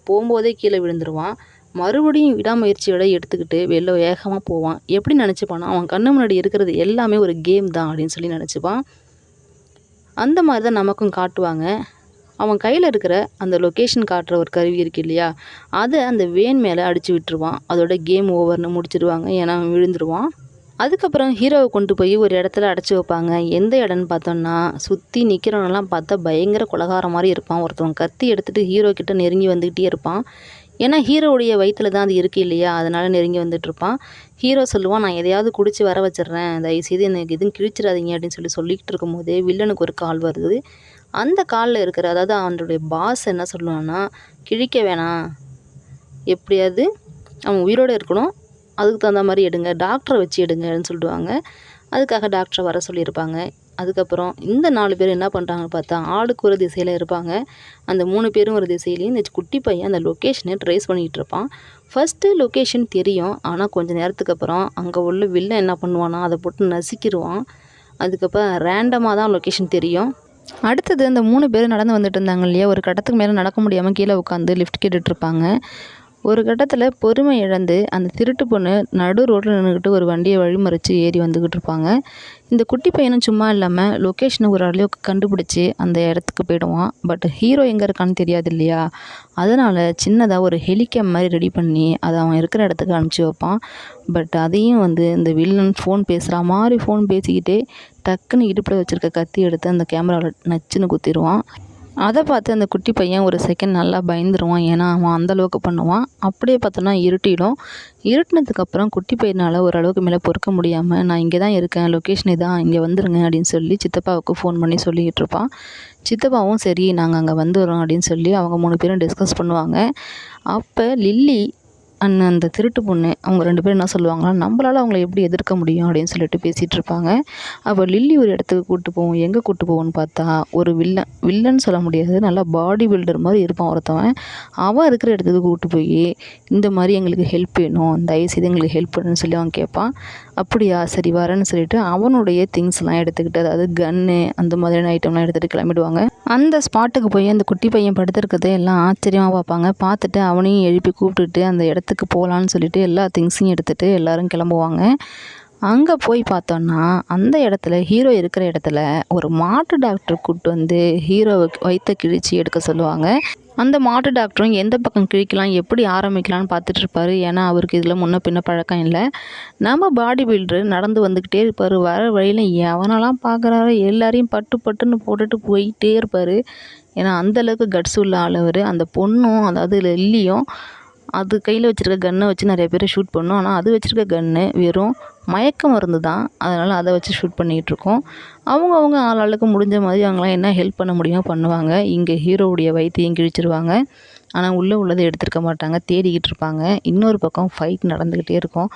போகும்போதே கீழே விழுந்துருவான். மறுபடியும் விடாமுயற்சியோட எடுத்துக்கிட்டு வெளில வேகமாக போவான். எப்படி நினச்சிப்பான்னா அவன் கண்ணு முன்னாடி இருக்கிறது எல்லாமே ஒரு கேம் தான் அப்படின்னு சொல்லி நினச்சிப்பான். அந்த மாதிரி தான் நமக்கும் காட்டுவாங்க. அவன் கையில் இருக்கிற அந்த லொக்கேஷன் காட்டுற ஒரு கருவி இருக்கு இல்லையா, அதை அந்த வேன் மேலே அடித்து விட்டுருவான். அதோட கேம் ஓவர்னு முடிச்சிடுவாங்க. ஏன்னா அவன் விழுந்துருவான். அதுக்கப்புறம் ஹீரோவை கொண்டு போய் ஒரு இடத்துல அடைச்சி வைப்பாங்க. எந்த இடம்னு பார்த்தோன்னா சுற்றி நிற்கிறவனெல்லாம் பார்த்தா பயங்கர கொலகாரம் மாதிரி இருப்பான். ஒருத்தவன் கத்தி எடுத்துகிட்டு ஹீரோ கிட்ட நெருங்கி வந்துக்கிட்டே இருப்பான். ஏன்னா ஹீரோவுடைய வயிற்றில் தான் அது இருக்குது இல்லையா, அதனால் நெருங்கி வந்துட்டுருப்பான். ஹீரோ சொல்லுவான், நான் எதையாவது குடிச்சு வர வச்சிடுறேன், தயவுசெய்து எனக்கு எதுவும் கிழிச்சிடாதீங்க அப்படின்னு சொல்லிக்கிட்டு இருக்கும்போதே வில்லனுக்கு ஒரு கால் வருது. அந்த காலில் இருக்கிற, அதாவது அவனுடைய பாஸ் என்ன சொல்லுவான்னா, கிழிக்க வேணாம், எப்படியாவது அவன் உயிரோடு இருக்கணும், அதுக்கு தகுந்த மாதிரி எடுங்க, டாக்டரை வச்சு எடுங்கன்னு சொல்லிடுவாங்க. அதுக்காக டாக்டரை வர சொல்லியிருப்பாங்க. அதுக்கப்புறம் இந்த 4 பேர் என்ன பண்ணுறாங்கன்னு பார்த்தா ஆளுக்கு ஒரு திசையில் இருப்பாங்க. அந்த 3 பேரும் ஒரு திசையிலையும் இந்த குட்டி பையன் அந்த லொக்கேஷனை ட்ரேஸ் பண்ணிகிட்டு இருப்பான். ஃபஸ்ட்டு லொக்கேஷன் தெரியும். ஆனால் கொஞ்சம் நேரத்துக்கு அப்புறம் அங்கே உள்ள வில்லன் என்ன பண்ணுவான்னா அதை போட்டு நசுக்கிடுவான். அதுக்கப்புறம் ரேண்டமாக தான் லொக்கேஷன் தெரியும். அடுத்தது அந்த 3 பேர் நடந்து வந்துட்டு இருந்தாங்க இல்லையா, ஒரு கட்டத்துக்கு மேலே நடக்க முடியாமல் கீழே உட்காந்து லிஃப்ட் கேட்டுட்ருப்பாங்க. ஒரு கட்டத்தில் பொறுமை இழந்து அந்த திருட்டு பொண்ணு நடு ரோட்டில் நின்றுக்கிட்டு ஒரு வண்டியை வழிமறித்து ஏறி வந்துக்கிட்டு இருப்பாங்க. இந்த குட்டி பையனும் சும்மா இல்லாமல் லொக்கேஷனை ஒரு அளவுக்கு கண்டுபிடிச்சி அந்த இடத்துக்கு போயிடுவான். பட் ஹீரோ எங்கே இருக்கான்னு தெரியாது இல்லையா, அதனால் சின்னதாக ஒரு ஹெலிகேம் மாதிரி ரெடி பண்ணி அதை அவன் இருக்கிற இடத்துக்கு அனுப்பிச்சி வைப்பான். பட் அதையும் வந்து இந்த வில்லன் ஃபோன் பேசுகிற மாதிரி ஃபோன் பேசிக்கிட்டே டக்குன்னு இடுப்பில் வச்சுருக்க கத்தி எடுத்து அந்த கேமராவில் நச்சுன்னு குத்திடுவான். அதை பார்த்து அந்த குட்டி பையன் ஒரு செகண்ட் நல்லா பயந்துருவான். ஏன்னா அவன் அந்தளவுக்கு பண்ணுவான். அப்படியே பார்த்தோன்னா இருட்டிடும். இருட்டினதுக்கப்புறம் குட்டி பையனால் ஓரளவுக்கு மேலே பொறுக்க முடியாமல், நான் இங்கே தான் இருக்கேன், லொக்கேஷன் இதான், இங்கே வந்துருங்க அப்படின்னு சொல்லி சித்தப்பாவுக்கு ஃபோன் பண்ணி சொல்லிக்கிட்டு இருப்பான். சித்தப்பாவும் சரி நாங்கள் அங்கே வந்துடுறோம் அப்படின்னு சொல்லி அவங்க 3 பேரும் டிஸ்கஸ் பண்ணுவாங்க. அப்போ லில்லி அந்த திருட்டு பொண்ணு அவங்க 2 பேரும் என்ன சொல்லுவாங்கன்னா, நம்மளால் அவங்கள எப்படி எதிர்க்க முடியும் அப்படின்னு சொல்லிட்டு பேசிகிட்டு இருப்பாங்க. அப்போ லில்லி ஒரு இடத்துக்கு கூப்பிட்டு போவோம். எங்கே கூப்பிட்டு போவோன்னு பார்த்தா ஒரு வில்லன் சொல்ல முடியாது, நல்லா பாடி பில்டர் மாதிரி இருப்பான் ஒருத்தவன். அவன் இருக்கிற இடத்துக்கு கூப்பிட்டு போய் இந்த மாதிரி எங்களுக்கு ஹெல்ப் வேணும், தயவுசெய்து எங்களுக்கு ஹெல்ப் பண்ணுன்னு சொல்லி அவன் கேட்பான். அப்படியா சரி வரேன்னு சொல்லிட்டு அவனுடைய திங்ஸ்லாம் எடுத்துக்கிட்டு, அதாவது கன்னு அந்த மாதிரியான ஐட்டம்லாம் எடுத்துகிட்டு கிளம்பிடுவாங்க. அந்த ஸ்பாட்டுக்கு போய் அந்த குட்டி பையன் படுத்துருக்கதை எல்லாம் ஆச்சரியமாக பார்ப்பாங்க. பார்த்துட்டு அவனையும் எழுப்பி கூப்பிட்டுட்டு அந்த இடத்துக்கு போகலான்னு சொல்லிட்டு எல்லா திங்ஸையும் எடுத்துகிட்டு எல்லோரும் கிளம்புவாங்க. அங்கே போய் பார்த்தோன்னா அந்த இடத்துல ஹீரோ இருக்கிற இடத்துல ஒரு மாட்டு டாக்டர் கூப்பிட்டு வந்து ஹீரோவை வயிற்ற கிழிச்சு எடுக்க சொல்லுவாங்க. அந்த மாட்டு டாக்டரும் எந்த பக்கம் கிழிக்கலாம் எப்படி ஆரம்பிக்கலாம்னு பார்த்துட்டு இருப்பாரு. ஏன்னா அவருக்கு இதில் முன்ன பின்ன பழக்கம் இல்லை. நம்ம பாடி பில்டர் நடந்து வந்துக்கிட்டே இருப்பார். வர வழியில் எவனெல்லாம் பார்க்குறாரோ எல்லாரையும் பட்டு பட்டுன்னு போட்டுட்டு போயிட்டே இருப்பார். ஏன்னா அந்தளவுக்கு கட்ஸ் உள்ள ஆள் அவர். அந்த பொண்ணும் அதாவது லில்லியும் அது கையில் வச்சுருக்க கன்னை வச்சு நிறைய பேர் ஷூட் பண்ணும். ஆனால் அது வச்சுருக்க கன்று வெறும் மயக்க மருந்து தான். அதனால் அதை வச்சு ஷூட் பண்ணிகிட்ருக்கோம். அவங்க ஆளாளுக்கு முடிஞ்ச மாதிரி அவங்களாம் என்ன ஹெல்ப் பண்ண முடியுமோ பண்ணுவாங்க. இங்கே ஹீரோவுடைய வயிற்றையும் கிழிச்சிருவாங்க. ஆனால் உள்ளதை எடுத்துருக்க மாட்டாங்க, தேடிக்கிட்டு இருப்பாங்க. இன்னொரு பக்கம் ஃபைட் நடந்துக்கிட்டே இருக்கும்.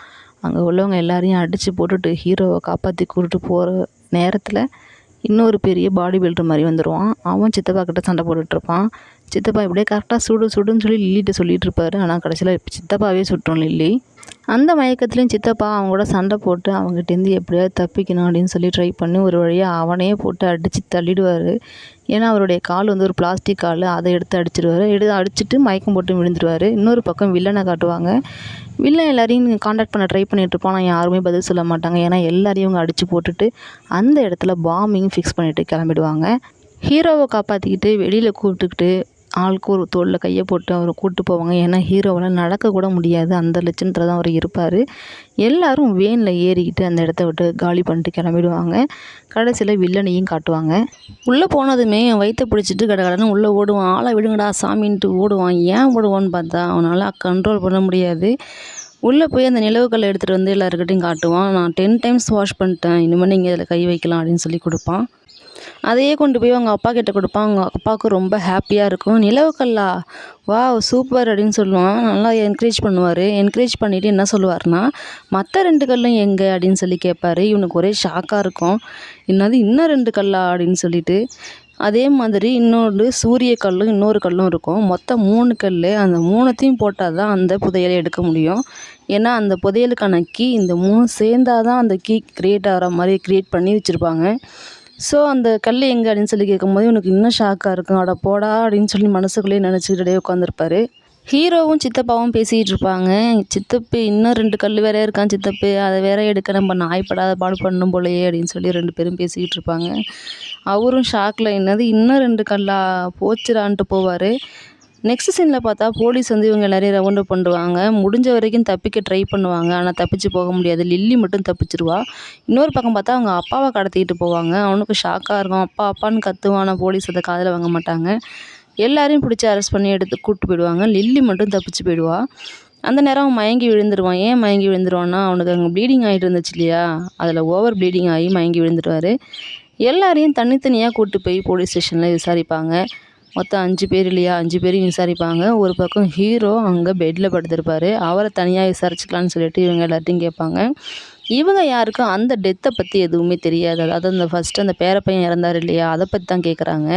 அங்கே உள்ளவங்க எல்லாரையும் அடித்து போட்டுட்டு ஹீரோவை காப்பாற்றி கூட்டிட்டு போகிற நேரத்தில் இன்னொரு பெரிய பாடி பில்டர் மாதிரி வந்துடுவான். அவன் சித்தப்பா கிட்ட சண்டை போட்டுட்ருப்பான். சித்தப்பா இப்படியே கரெக்டாக சுடுன்னு சொல்லி லில்லிகிட்ட சொல்லிகிட்டு இருப்பாரு. ஆனால் கடைசியில் சித்தப்பாவே சுட்டோம் லில்லி. அந்த மயக்கத்துலேயும் சித்தப்பா அவங்களோட சண்டை போட்டு அவங்ககிட்டேருந்து எப்படியாவது தப்பிக்கணும் அப்படின்னு சொல்லி ட்ரை பண்ணி ஒரு வழியாக அவனையே போட்டு அடித்து தள்ளிடுவார். ஏன்னா அவருடைய கால் வந்து ஒரு பிளாஸ்டிக் கால், அதை எடுத்து அடிச்சுட்டு மயக்கம் போட்டு விழுந்துருவார். இன்னொரு பக்கம் வில்லனை காட்டுவாங்க. வில்லன் எல்லாரையும் காண்டாக்ட் பண்ண ட்ரை பண்ணிட்டு இருப்பான். ஆனால் யாருமே பதில் சொல்ல மாட்டாங்க. ஏன்னா எல்லாரையும் அவங்க அடித்து போட்டுட்டு அந்த இடத்துல பாம்பிங் ஃபிக்ஸ் பண்ணிவிட்டு கிளம்பிடுவாங்க. ஹீரோவை காப்பாற்றிக்கிட்டு வெளியில் கூப்பிட்டுக்கிட்டு ஆளுக்கு ஒரு தோளில் கையை போட்டு அவரை கூப்பிட்டு போவாங்க. ஏன்னா ஹீரோவால் நடக்கக்கூட முடியாது, அந்த லட்சணத்தில் தான் அவர் இருப்பார். எல்லோரும் வேனில் ஏறிக்கிட்டு அந்த இடத்த விட்டு காலி பண்ணிட்டு கிளம்பிடுவாங்க. கடைசியில் வில்லனையும் காட்டுவாங்க. உள்ளே போனதுமே வயிற்ற பிடிச்சிட்டு கடகடன்னு உள்ளே ஓடுவான். ஆளை விடுங்கடா சாமின்ட்டு ஓடுவான். ஏன் ஓடுவான்னு பார்த்தா அவனால் கண்ட்ரோல் பண்ண முடியாது. உள்ளே போய் அந்த நிலவுக்கல்லை எடுத்துகிட்டு வந்து எல்லாருக்கிட்டையும் காட்டுவான். நான் 10 டைம்ஸ் வாஷ் பண்ணிட்டேன், இனிமேல் நீங்கள் இதில் கை வைக்கலாம் அப்படின்னு சொல்லி கொடுப்பான். அதையே கொண்டு போய் அவங்க அப்பா கிட்ட கொடுப்பான். அவங்க அப்பாவுக்கு ரொம்ப ஹாப்பியாக இருக்கும். நிலவுக்கல்லா வாவ் சூப்பர் அப்படின்னு சொல்லுவான். நல்லா என்கரேஜ் பண்ணுவார். என்கரேஜ் பண்ணிவிட்டு என்ன சொல்லுவார்னா, மற்ற 2 கல்லும் எங்கே அப்படின்னு சொல்லி கேட்பார். இவனுக்கு ஒரே ஷாக்காக இருக்கும். என்னது இன்னும் 2 கல்லா அப்படின்னு சொல்லிட்டு. அதே மாதிரி சூரிய கல்லும் இன்னொரு கல்லும் இருக்கும். மொத்தம் 3 கல். அந்த 3த்தையும் போட்டால் தான் அந்த புதையலை எடுக்க முடியும். ஏன்னா அந்த புதையலுக்கான கீ இந்த 3 சேர்ந்தால் தான் அந்த கீ க்ரியேட் ஆகிற மாதிரி க்ரியேட் பண்ணி வச்சுருப்பாங்க. ஸோ அந்த கல் எங்கே அப்படின்னு சொல்லி கேட்கும்போது இவனுக்கு இன்னும் ஷாக்காக இருக்கும். அட போடா அப்படின்னு சொல்லி மனசுக்குள்ளேயே நினச்சிக்கிட்டே உட்காந்துருப்பாரு. ஹீரோவும் சித்தப்பாவும் பேசிக்கிட்டு இருப்பாங்க. சித்தப்பு இன்னும் 2 கல் வேற இருக்கான் சித்தப்பு, அதை வேற எடுக்க நம்ம நாய்ப்படாத பாடு பண்ணணும் போலையே அப்படின்னு சொல்லி 2 பேரும் பேசிக்கிட்டு இருப்பாங்க. அவரும் ஷாக்கில் என்னது இன்னும் 2 கல்லா போச்சுடான்ட்டு போவார். நெக்ஸ்ட் சீனில் பார்த்தா போலீஸ் வந்து இவங்க எல்லாரையும் ரவுண்ட் பண்ணுவாங்க. முடிஞ்ச வரைக்கும் தப்பிக்க ட்ரை பண்ணுவாங்க. ஆனால் தப்பிச்சு போக முடியாது. லில்லி மட்டும் தப்பிச்சிருவா. இன்னொரு பக்கம் பார்த்தா அவங்க அப்பாவை கடத்திக்கிட்டு போவாங்க. அவனுக்கு ஷாக்காக இருக்கும். அப்பான்னு கத்துவான். ஆனால் போலீஸ் அதை காதில் வாங்க மாட்டாங்க. எல்லாரையும் பிடிச்சி அரெஸ்ட் பண்ணி எடுத்து கூப்பிட்டு போயிடுவாங்க. லில்லி மட்டும் தப்பிச்சு போயிடுவா. அந்த நேரம் அவன் மயங்கி விழுந்துருவான். ஏன் மயங்கி விழுந்துருவான்னா அவனுக்கு அங்கே ப்ளீடிங் ஆகிட்டு இருந்துச்சு இல்லையா, அதில் ஓவர் ப்ளீடிங் ஆகி மயங்கி விழுந்துடுவார். எல்லாரையும் தனித்தனியாக கூப்பிட்டு போய் போலீஸ் ஸ்டேஷனில் விசாரிப்பாங்க. மொத்தம் 5 பேர் இல்லையா, 5 பேரையும் விசாரிப்பாங்க. ஒரு பக்கம் ஹீரோ அங்கே பெட்டில் படுத்திருப்பார். அவரை தனியாக விசாரிச்சுக்கலான்னு சொல்லிட்டு இவங்க எல்லாத்தையும் கேட்பாங்க. இவங்க யாருக்கும் அந்த டெத்தை பற்றி எதுவுமே தெரியாது. அதாவது அந்த ஃபஸ்ட்டு அந்த பேரப்பையன் இறந்தார் இல்லையா, அதை பற்றி தான் கேட்குறாங்க.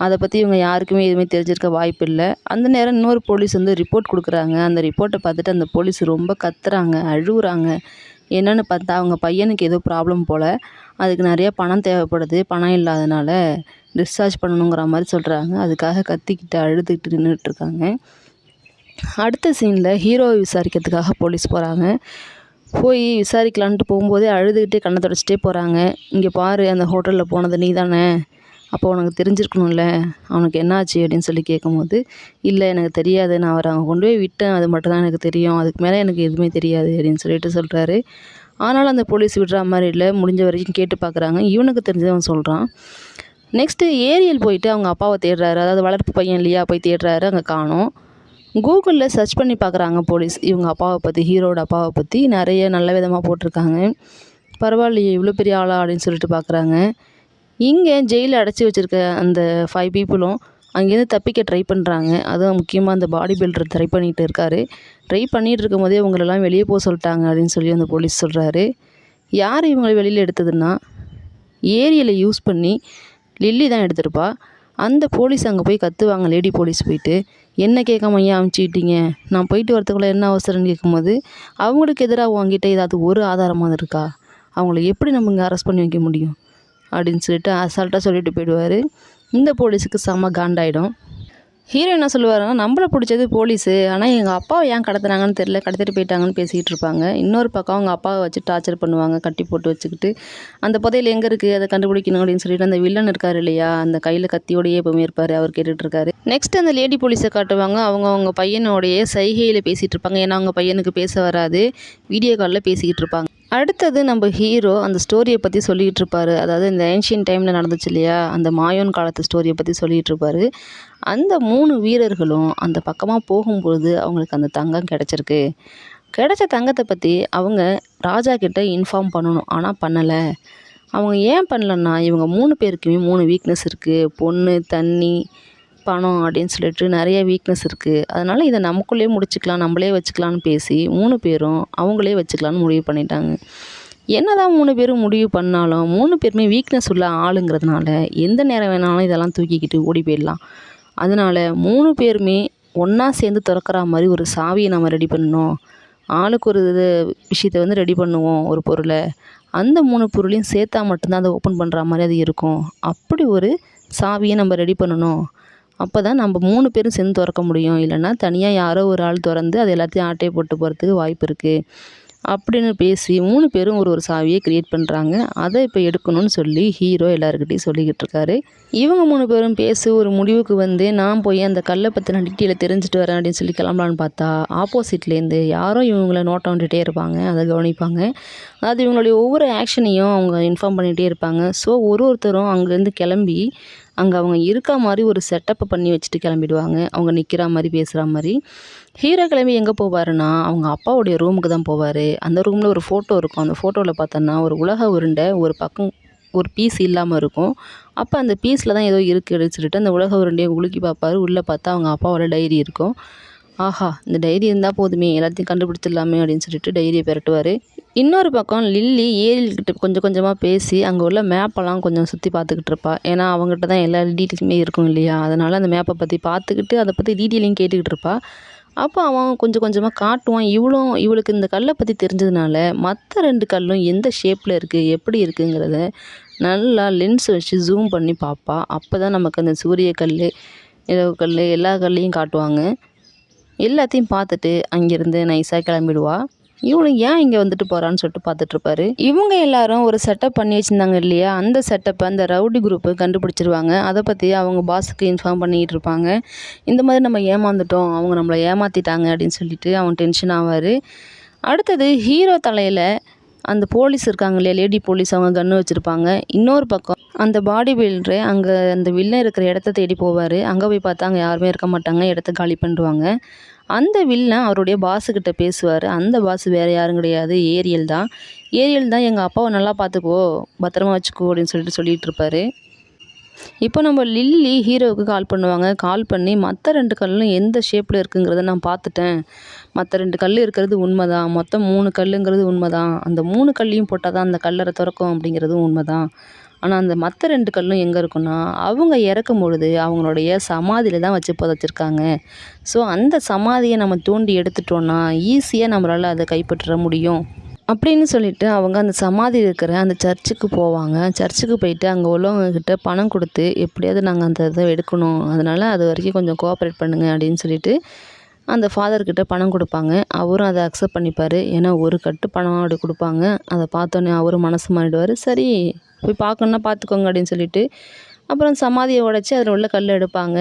அதை பற்றி இவங்க யாருக்குமே எதுவுமே தெரிஞ்சிருக்க வாய்ப்பு இல்லை. அந்த நேரம் இன்னொரு போலீஸ் வந்து ரிப்போர்ட் கொடுக்குறாங்க. அந்த ரிப்போர்ட்டை பார்த்துட்டு அந்த போலீஸ் ரொம்ப கத்துறாங்க, அழுகுறாங்க. என்னென்னு பார்த்தா அவங்க பையனுக்கு ஏதோ ப்ராப்ளம் போல், அதுக்கு நிறைய பணம் தேவைப்படுது, பணம் இல்லாதனால டிஸ்சார்ஜ் பண்ணணுங்கிற மாதிரி சொல்கிறாங்க. அதுக்காக கத்திக்கிட்டு அழுதுகிட்டு நின்றுட்டுருக்காங்க. அடுத்த சீனில் ஹீரோவை விசாரிக்கிறதுக்காக போலீஸ் போகிறாங்க. போய் விசாரிக்கலான்ட்டு போகும்போதே அழுதுகிட்டே கண்ணை தொடச்சிட்டே போகிறாங்க. இங்கே பாரு, அந்த ஹோட்டலில் போனது நீ தானே, அப்போ உனக்கு தெரிஞ்சிருக்கணும்ல, அவனுக்கு என்னாச்சு அப்படின்னு சொல்லி கேட்கும்போது, இல்லை எனக்கு தெரியாது, நான் அவரை அங்கே கொண்டு போய் விட்டேன், அது மட்டும் தான் எனக்கு தெரியும், அதுக்கு மேலே எனக்கு எதுவுமே தெரியாது அப்படின்னு சொல்லிட்டு சொல்கிறாரு. ஆனாலும் அந்த போலீஸ் விடுற மாதிரி இல்லை, முடிஞ்ச வரைக்கும் கேட்டு பார்க்குறாங்க. இவனுக்கு தெரிஞ்சவன் சொல்கிறான். நெக்ஸ்ட்டு ஏரியல் போயிட்டு அவங்க அப்பாவை தேடுறாரு. அதாவது வளர்ப்பு பையன் இல்லையா, போய் தேடுறாரு. அங்கே காணோம். கூகுளில் சர்ச் பண்ணி பார்க்குறாங்க போலீஸ். இவங்க அப்பாவை பற்றி, ஹீரோட அப்பாவை பற்றி நிறைய நல்ல விதமாக போட்டிருக்காங்க. பரவாயில்லையே இவ்வளோ பெரிய ஆளா அப்படின்னு சொல்லிட்டு பார்க்குறாங்க. இங்கே ஜெயிலில் அடைச்சி வச்சுருக்க அந்த 5 பீப்புளும் அங்கேருந்து தப்பிக்க ட்ரை பண்ணுறாங்க. அதுவும் முக்கியமாக அந்த பாடி பில்டர் ட்ரை பண்ணிகிட்டு இருக்காரு. ட்ரை பண்ணிகிட்டு இருக்கும் போதே இவங்களெல்லாம் வெளியே போக சொல்லிட்டாங்க அப்படின்னு சொல்லி அந்த போலீஸ் சொல்கிறாரு. யார் இவங்களை வெளியில் எடுத்ததுன்னா ஏரியலை யூஸ் பண்ணி லில்லி தான் எடுத்திருப்பா. அந்த போலீஸ் அங்கே போய் கத்துவாங்க. லேடி போலீஸ் போயிட்டு, என்ன கேட்காம ஏன் அமுச்சிக்கிட்டீங்க, நான் போயிட்டு வரத்துக்குள்ளே என்ன அவசரம்னு கேட்கும்போது, அவங்களுக்கு எதிராக உங்ககிட்ட ஏதாவது ஒரு ஆதாரமாக இருக்கா, அவங்கள எப்படி நம்ம இங்கே அரெஸ்ட் பண்ணி வைக்க முடியும் அப்படின்னு சொல்லிட்டு அசால்ட்டாக சொல்லிட்டு போயிடுவார். இந்த போலீஸுக்கு செம்ம காண்டாயிடும். ஹீரோ என்ன சொல்லுவாருன்னா, நம்மள பிடிச்சது போலீஸு. ஆனால் எங்கள் அப்பாவை ஏன் கடத்துனாங்கன்னு தெரியல, கடத்திட்டு போயிட்டாங்கன்னு பேசிக்கிட்டு இருப்பாங்க. இன்னொரு பக்கம் அவங்க அப்பாவை வச்சு டார்ச்சர் பண்ணுவாங்க, கட்டி போட்டு வச்சுக்கிட்டு. அந்த புதையல் எங்கே இருக்குது, அதை கண்டுபிடிக்கணும் அப்படின்னு சொல்லிட்டு அந்த வில்லன் இருக்கார் இல்லையா, அந்த கையில் கத்தியோடையே எப்பவுமே இருப்பார், அவர் கேட்டுட்டு இருக்காரு. நெக்ஸ்ட் அந்த லேடி போலீஸை காட்டுவாங்க. அவங்க பையனோடைய சைகையில் பேசிகிட்டு இருப்பாங்க. ஏன்னா அவங்க பையனுக்கு பேச வராது, வீடியோ காலில் பேசிக்கிட்டு இருப்பாங்க. அடுத்தது நம்ம ஹீரோ அந்த ஸ்டோரியை பற்றி சொல்லிகிட்டு இருப்பார். அதாவது இந்த ஏன்ஷியன் டைமில் நடந்துச்சு இல்லையா, அந்த மாயோன் காலத்து ஸ்டோரியை பற்றி சொல்லிகிட்டு இருப்பார். அந்த 3 வீரர்களும் அந்த பக்கமாக போகும்பொழுது அவங்களுக்கு அந்த தங்கம் கிடச்சிருக்கு. கிடைச்ச தங்கத்தை பற்றி அவங்க ராஜா கிட்ட இன்ஃபார்ம் பண்ணணும், ஆனால் பண்ணலை. அவங்க ஏன் பண்ணலன்னா, இவங்க 3 பேருக்குமே 3 வீக்னஸ் இருக்குது. பொண்ணு, தண்ணி, பணம் அப்படின்னு சொல்லிட்டு நிறைய வீக்னஸ் இருக்குது. அதனால் இதை நமக்குள்ளேயே முடிச்சுக்கலாம், நம்மளே வச்சுக்கலான்னு பேசி 3 பேரும் அவங்களே வச்சுக்கலான்னு முடிவு பண்ணிட்டாங்க. என்னதான் 3 பேரும் முடிவு பண்ணாலும் 3 பேருமே வீக்னஸ் உள்ள ஆளுங்கிறதுனால எந்த நேரம் வேணாலும் இதெல்லாம் தூக்கிக்கிட்டு ஓடி போயிடலாம். அதனால 3 பேருமே ஒன்றா சேர்ந்து திறக்கிற மாதிரி ஒரு சாவியை நம்ம ரெடி பண்ணணும். ஆளுக்கு ஒரு விஷயத்தை வந்து ரெடி பண்ணுவோம், ஒரு பொருளை. அந்த 3 பொருளையும் சேர்த்தா மட்டும்தான் அதை ஓப்பன் பண்ணுற மாதிரி அது இருக்கும். அப்படி ஒரு சாவியை நம்ம ரெடி பண்ணணும். அப்போ தான் நம்ம 3 பேரும் சேர்ந்து திறக்க முடியும். இல்லைன்னா தனியாக யாரோ ஒரு ஆள் திறந்து அது எல்லாத்தையும் ஆட்டையை போட்டு போகிறதுக்கு வாய்ப்பு இருக்குது அப்படின்னு பேசி 3 பேரும் ஒரு சாவியை க்ரியேட் பண்ணுறாங்க. அதை இப்போ எடுக்கணும்னு சொல்லி ஹீரோ எல்லாருக்கிட்டையும் சொல்லிக்கிட்டு இருக்காரு. இவங்க 3 பேரும் பேசி ஒரு முடிவுக்கு வந்து, நான் போய் அந்த கல்லை பற்றின டீட்டெயிலை தெரிஞ்சுட்டு வரேன் அப்படின்னு சொல்லி கிளம்பலான்னு பார்த்தா, ஆப்போசிட்லேருந்து யாரோ இவங்கள நோட்டம் வந்துகிட்டே இருப்பாங்க, அதை கவனிப்பாங்க. அதாவது இவங்களுடைய ஒவ்வொரு ஆக்ஷனையும் அவங்க இன்ஃபார்ம் பண்ணிகிட்டே இருப்பாங்க. ஸோ ஒருத்தரும் அங்கேருந்து கிளம்பி அங்கே அவங்க இருக்கா மாதிரி ஒரு செட்டப்பை பண்ணி வச்சுட்டு கிளம்பிடுவாங்க, அவங்க நிற்கிற மாதிரி பேசுகிற மாதிரி. ஹீரோ கிளம்பி எங்கே போவாருன்னா, அவங்க அப்பாவுடைய ரூமுக்கு தான் போவார். அந்த ரூமில் ஒரு ஃபோட்டோ இருக்கும். அந்த ஃபோட்டோவில் பார்த்தோன்னா ஒரு உலக உருண்டை ஒரு பக்கம் ஒரு பீஸ் இல்லாமல் இருக்கும். அப்போ அந்த பீஸில் தான் ஏதோ இருக்குது அப்படின்னு சொல்லிட்டு அந்த உலக உருண்டையை உலுக்கி பார்ப்பாரு. உள்ளே பார்த்தா அவங்க அப்பாவோட டைரி இருக்கும். ஆஹா, இந்த டைரி இருந்தால் போதுமே, எல்லாத்தையும் கண்டுபிடிச்சிடலாமே அப்படின்னு சொல்லிட்டு டைரியை பெரட்டுவார். இன்னொரு பக்கம் லில்லி ஏரில்கிட்ட கொஞ்சம் கொஞ்சமாக பேசி அங்கே உள்ள மேப்பெல்லாம் கொஞ்சம் சுற்றி பார்த்துக்கிட்டு இருப்பா. ஏன்னா அவங்ககிட்ட தான் எல்லா டீட்டெயில்ஸுமே இருக்கும் இல்லையா, அதனால் அந்த மேப்பை பற்றி பார்த்துக்கிட்டு அதை பற்றி டீட்டெயிலையும் கேட்டுக்கிட்டு இருப்பா. அப்போ அவன் கொஞ்சம் கொஞ்சமாக காட்டுவான். இவளுக்கு இந்த கல்லை பற்றி தெரிஞ்சதுனால மற்ற 2 கல்லும் எந்த ஷேப்பில் இருக்குது, எப்படி இருக்குங்கிறத நல்லா லென்ஸ் வச்சு ஜூம் பண்ணி பார்ப்பா. அப்போ தான் நமக்கு அந்த சூரிய கல், நிலவு கல், எல்லா கல்லையும் காட்டுவாங்க. எல்லாத்தையும் பார்த்துட்டு அங்கேருந்து நைஸாக கிளம்பிடுவா. இவனும் ஏன் இங்கே வந்துட்டு போகிறான்னு சொல்லிட்டு பார்த்துட்ருப்பாரு. இவங்க எல்லாரும் ஒரு செட்டப் பண்ணி வச்சுருந்தாங்க இல்லையா, அந்த செட்டப்பை அந்த ரவுடி குரூப்பு கண்டுபிடிச்சிருவாங்க. அதை பற்றி அவங்க பாஸுக்கு இன்ஃபார்ம் பண்ணிகிட்டு இருப்பாங்க. இந்த மாதிரி நம்ம ஏமாந்துட்டோம், அவங்க நம்மளை ஏமாற்றிட்டாங்க அப்படின்னு சொல்லிட்டு அவன் டென்ஷன் ஆவார். அடுத்தது ஹீரோ தலையில் அந்த போலீஸ் இருக்காங்க இல்லையா, லேடி போலீஸ், அவங்க கன்று வச்சுருப்பாங்க. இன்னொரு பக்கம் அந்த பாடி பில்டரு அங்கே அந்த வில்லன் இருக்கிற இடத்த தேடி போவார். அங்கே போய் பார்த்தா அங்கே யாருமே இருக்க மாட்டாங்க, இடத்த காலி பண்ணிடுவாங்க. அந்த வில்லன் அவருடைய பாஸுக்கிட்ட பேசுவார். அந்த பாஸ் வேறு யாரும் கிடையாது, ஏரியல் தான். ஏரியல் தான் எங்கள் அப்பாவை நல்லா பார்த்துக்கோ, பத்திரமா வச்சுக்கோ அப்படின்னு சொல்லிட்டு இருப்பார். இப்போ நம்ம லில்லி ஹீரோவுக்கு கால் பண்ணுவாங்க. கால் பண்ணி மற்ற 2 கல்லும் எந்த ஷேப்பில் இருக்குங்கிறத நான் பார்த்துட்டேன், மற்ற 2 கல் இருக்கிறது உண்மை தான், மொத்தம் 3 கல்லுங்கிறது உண்மை தான், அந்த 3 கல்லையும் போட்டால் தான் அந்த கல்லறை திறக்கும் அப்படிங்கிறதும் உண்மை தான். ஆனால் அந்த மற்ற 2 கல்லும் எங்கே இருக்குன்னா, அவங்க இறக்கும் பொழுது அவங்களுடைய சமாதியில் தான் வச்சு புதைச்சிருக்காங்க. ஸோ அந்த சமாதியை நம்ம தோண்டி எடுத்துட்டோன்னா ஈஸியாக நம்மளால் அதை கைப்பற்ற முடியும் அப்படின்னு சொல்லிட்டு அவங்க அந்த சமாதி இருக்கிற அந்த சர்ச்சுக்கு போவாங்க. சர்ச்சுக்கு போயிட்டு அங்கே உள்ளவங்கக்கிட்ட பணம் கொடுத்து எப்படியாவது நாங்கள் அந்த இதை எடுக்கணும், அதனால் அது வரைக்கும் கொஞ்சம் கோஆப்ரேட் பண்ணுங்கள் அப்படின்னு சொல்லிட்டு அந்த ஃபாதர்கிட்ட பணம் கொடுப்பாங்க. அவரும் அதை அக்செப்ட் பண்ணிப்பார். ஏன்னா ஒரு கட்டு பணம் அப்படி கொடுப்பாங்க. அதை பார்த்தோன்னே அவரும் மனசு மாறிடுவார். சரி போய் பார்க்கணுன்னா பார்த்துக்கோங்க அப்படின்னு சொல்லிட்டு அப்புறம் சமாதியை உடைச்சி அதில் உள்ள கல் எடுப்பாங்க.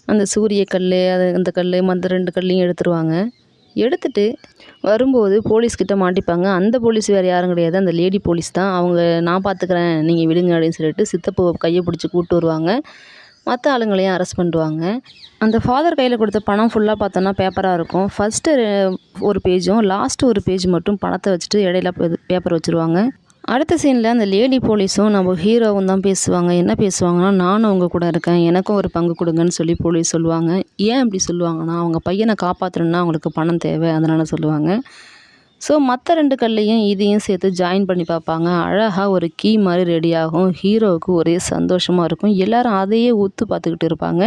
அந்த சூரிய கல், அந்த கல், மற்ற 2 கல்லையும் எடுத்துருவாங்க. எடுத்துட்டு வரும்போது போலீஸ்கிட்ட மாட்டிப்பாங்க. அந்த போலீஸ் வேறு யாரும் கிடையாது, அந்த லேடி போலீஸ் தான். அவங்க நான் பார்த்துக்கிறேன், நீங்கள் விடுங்க அப்படின்னு சொல்லிட்டு சித்தப்பூவை கையை பிடிச்சி கூப்பிட்டு வருவாங்க. மற்ற ஆளுங்களையும் அரெஸ்ட் பண்ணிடுவாங்க. அந்த ஃபாதர் கையில் கொடுத்த பணம் ஃபுல்லாக பார்த்தோன்னா பேப்பராக இருக்கும். ஃபஸ்ட்டு ஒரு பேஜும் லாஸ்ட்டு ஒரு பேஜ் மட்டும் பணத்தை வச்சுட்டு இடையில பேப்பர் வச்சுருவாங்க. அடுத்த சீனில் அந்த லேடி போலீஸும் நம்ம ஹீரோவும் தான் பேசுவாங்க. என்ன பேசுவாங்கன்னா, நானும் உங்கள் கூட இருக்கேன், எனக்கும் ஒரு பங்கு கொடுங்கன்னு சொல்லி போலீஸ் சொல்லுவாங்க. ஏன் அப்படி சொல்லுவாங்கன்னா, அவங்க பையனை காப்பாற்றணுன்னா அவங்களுக்கு பணம் தேவை, அதனால் சொல்லுவாங்க. ஸோ மற்ற 2 கல்லையும் இதையும் சேர்த்து ஜாயின் பண்ணி பார்ப்பாங்க. அழகாக ஒரு கீ மாதிரி ரெடி ஆகும். ஹீரோவுக்கு ஒரே சந்தோஷமாக இருக்கும். எல்லோரும் அதையே பார்த்துக்கிட்டு இருப்பாங்க.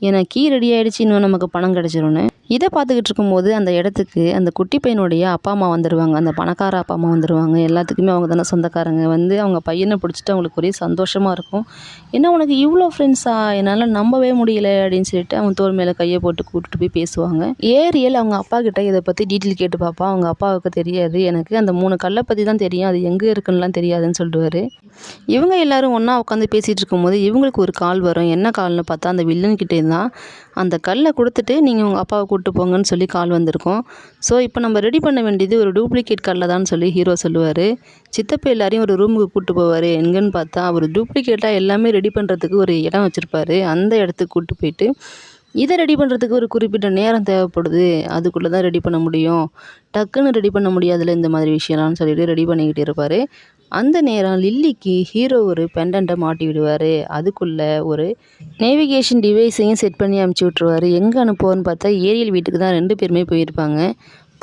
ஏன்னா கீ ரெடி ஆகிடுச்சு, இன்னும் நமக்கு பணம் கிடச்சிரும்னு. இதை பார்த்துக்கிட்டு இருக்கும்போது அந்த இடத்துக்கு அந்த குட்டி பையனுடைய அப்பா அம்மா வந்துடுவாங்க. அந்த பணக்கார அப்பா அம்மா வந்துடுவாங்க. எல்லாத்துக்குமே அவங்க தானே சொந்தக்காரங்க. வந்து அவங்க பையனை பிடிச்சிட்டு அவங்களுக்கு ஒரே சந்தோஷமாக இருக்கும். "என்ன உனக்கு இவ்வளோ ஃப்ரெண்ட்ஸா? என்னால் நம்பவே முடியல" அப்படின்னு சொல்லிட்டு அவங்க தோள் மேலே கையை போட்டு கூப்பிட்டு போய் பேசுவாங்க. ஏரியல் அவங்க அப்பா கிட்ட இதை பற்றி டீட்டெயில் கேட்டு பார்ப்பா. அவங்க அப்பாவுக்கு தெரியாது. எனக்கு அந்த 3 கல்லை பற்றி தான் தெரியும். அது எங்கே இருக்குன்னுலாம் தெரியாதுன்னு சொல்லிடுவார். இவங்க எல்லாரும் ஒன்றா உட்காந்து பேசிகிட்டு இருக்கும்போது இவங்களுக்கு ஒரு கால் வரும். என்ன கால்னு பார்த்தா அந்த வில்லன்கிட்டே தான் அந்த கல்லை கொடுத்துட்டு நீங்கள் உங்கள் அப்பாவை கூப்பிட்டு போங்கன்னு சொல்லி கால் வந்திருக்கும். ஸோ இப்போ நம்ம ரெடி பண்ண வேண்டியது ஒரு டூப்ளிகேட் கல்லை தான் சொல்லி ஹீரோ சொல்லுவார். சித்தப்பா எல்லாரையும் ஒரு ரூமுக்கு கூப்பிட்டு போவார். எங்கன்னு பார்த்தா அவர் டூப்ளிகேட்டாக எல்லாமே ரெடி பண்ணுறதுக்கு ஒரு இடம் வச்சுருப்பார். அந்த இடத்துக்கு கூப்பிட்டு போயிட்டு இதை ரெடி பண்ணுறதுக்கு ஒரு குறிப்பிட்ட நேரம் தேவைப்படுது, அதுக்குள்ளே தான் ரெடி பண்ண முடியும், டக்குன்னு ரெடி பண்ண முடியாதுல்ல இந்த மாதிரி விஷயம்லாம்னு சொல்லிட்டு ரெடி பண்ணிக்கிட்டு இருப்பார். அந்த நேரம் லில்லிக்கு ஹீரோ ஒரு பெண்டண்ட்டை மாட்டி விடுவார். அதுக்குள்ளே ஒரு நேவிகேஷன் டிவைஸையும் செட் பண்ணி அனுப்பிச்சி விட்ருவார். எங்கே அனுப்புவோன்னு பார்த்தா ஏரியல் வீட்டுக்கு தான் 2 பேருமே போயிருப்பாங்க.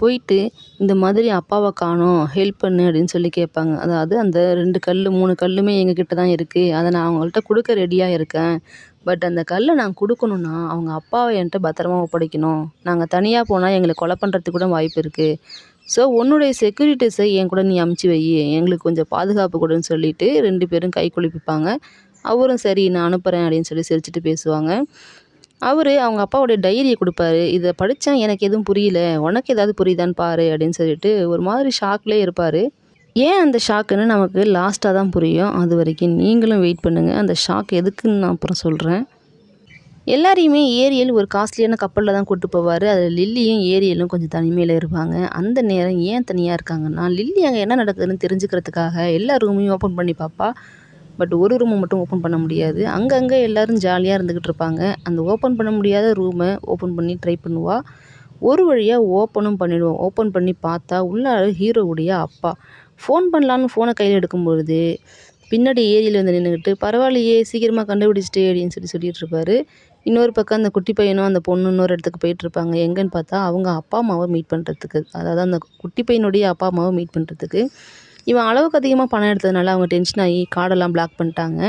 போயிட்டு இந்த மாதிரி அப்பாவை காணோம், ஹெல்ப் பண்ணு அப்படின்னு சொல்லி கேட்பாங்க. அதாவது அந்த 2 கல் 3 கல்லுமே எங்ககிட்ட தான் இருக்குது, அதை நான் அவங்கள்ட்ட கொடுக்க ரெடியாக இருக்கேன். பட் அந்த கல்லை நான் கொடுக்கணுன்னா அவங்க அப்பாவை என்கிட்ட பத்திரமா ஒப்படைக்கணும். நாங்கள் தனியாக போனால் எங்களை கொலை பண்ணுறதுக்கு கூட வாய்ப்பு இருக்குது. ஸோ உன்னுடைய செக்யூரிட்டிஸை என் கூட நீ அமுச்சு வை, எங்களுக்கு கொஞ்சம் பாதுகாப்பு கொடுன்னு சொல்லிட்டு 2 பேரும் கை குலுப்பிப்பாங்க. அவரும் சரி நான் அனுப்புகிறேன் அப்படின்னு சொல்லி சிரிச்சுட்டு பேசுவாங்க. அவர் அவங்க அப்பாவுடைய டைரியை கொடுப்பாரு. இதை படித்தேன், எனக்கு எதுவும் புரியல, உனக்கு ஏதாவது புரியுதான்னு பாரு அப்படின்னு சொல்லிட்டு ஒரு மாதிரி ஷாக்லேயே இருப்பார். ஏன் அந்த ஷாக்குன்னு நமக்கு லாஸ்ட்டாக தான் புரியும். அது வரைக்கும் நீங்களும் வெயிட் பண்ணுங்கள். அந்த ஷாக் எதுக்குன்னு நான் அப்புறம் சொல்கிறேன். எல்லாரையுமே ஏரியல் ஒரு காஸ்ட்லியான கப்பலில் தான் கூப்பிட்டு போவார். அதில் லில்லியும் ஏரியலும் கொஞ்சம் தனிமையில் இருப்பாங்க. அந்த நேரம் ஏன் தனியாக இருக்காங்கன்னா, லில்லி அங்கே என்ன நடக்குதுன்னு தெரிஞ்சுக்கிறதுக்காக எல்லா ரூமையும் ஓப்பன் பண்ணி பார்ப்பா. பட் ஒரு ரூமை மட்டும் ஓப்பன் பண்ண முடியாது. அங்கங்கே எல்லோரும் ஜாலியாக இருந்துக்கிட்டு இருப்பாங்க. அந்த ஓப்பன் பண்ண முடியாத ரூமை ஓப்பன் பண்ணி ட்ரை பண்ணுவாள். ஒரு வழியாக ஓப்பனும் பண்ணிவிடுவோம். ஓப்பன் பண்ணி பார்த்தா உள்ளார ஹீரோவுடைய அப்பா. ஃபோன் பண்ணலான்னு ஃபோனை கையில் எடுக்கும்பொழுது பின்னாடி ஏரியில் வந்து நின்றுக்கிட்டு, "பரவாயில்லையே சீக்கிரமாக கண்டுபிடிச்சிட்டே" அப்படின்னு சொல்லிட்டு இருப்பார். இன்னொரு பக்கம் அந்த குட்டி பையனும் அந்த பொண்ணு இன்னொரு இடத்துக்கு போயிட்டுருப்பாங்க. எங்கன்னு பார்த்தா அவங்க அப்பா அம்மாவை மீட் பண்ணுறதுக்கு. அதாவது அந்த குட்டி பையனுடைய அப்பா அம்மாவை மீட் பண்ணுறதுக்கு. இவன் அளவுக்கு அதிகமாக பணம் எடுத்ததுனால அவங்க டென்ஷன் ஆகி கார்டெல்லாம் பிளாக் பண்ணிட்டாங்க.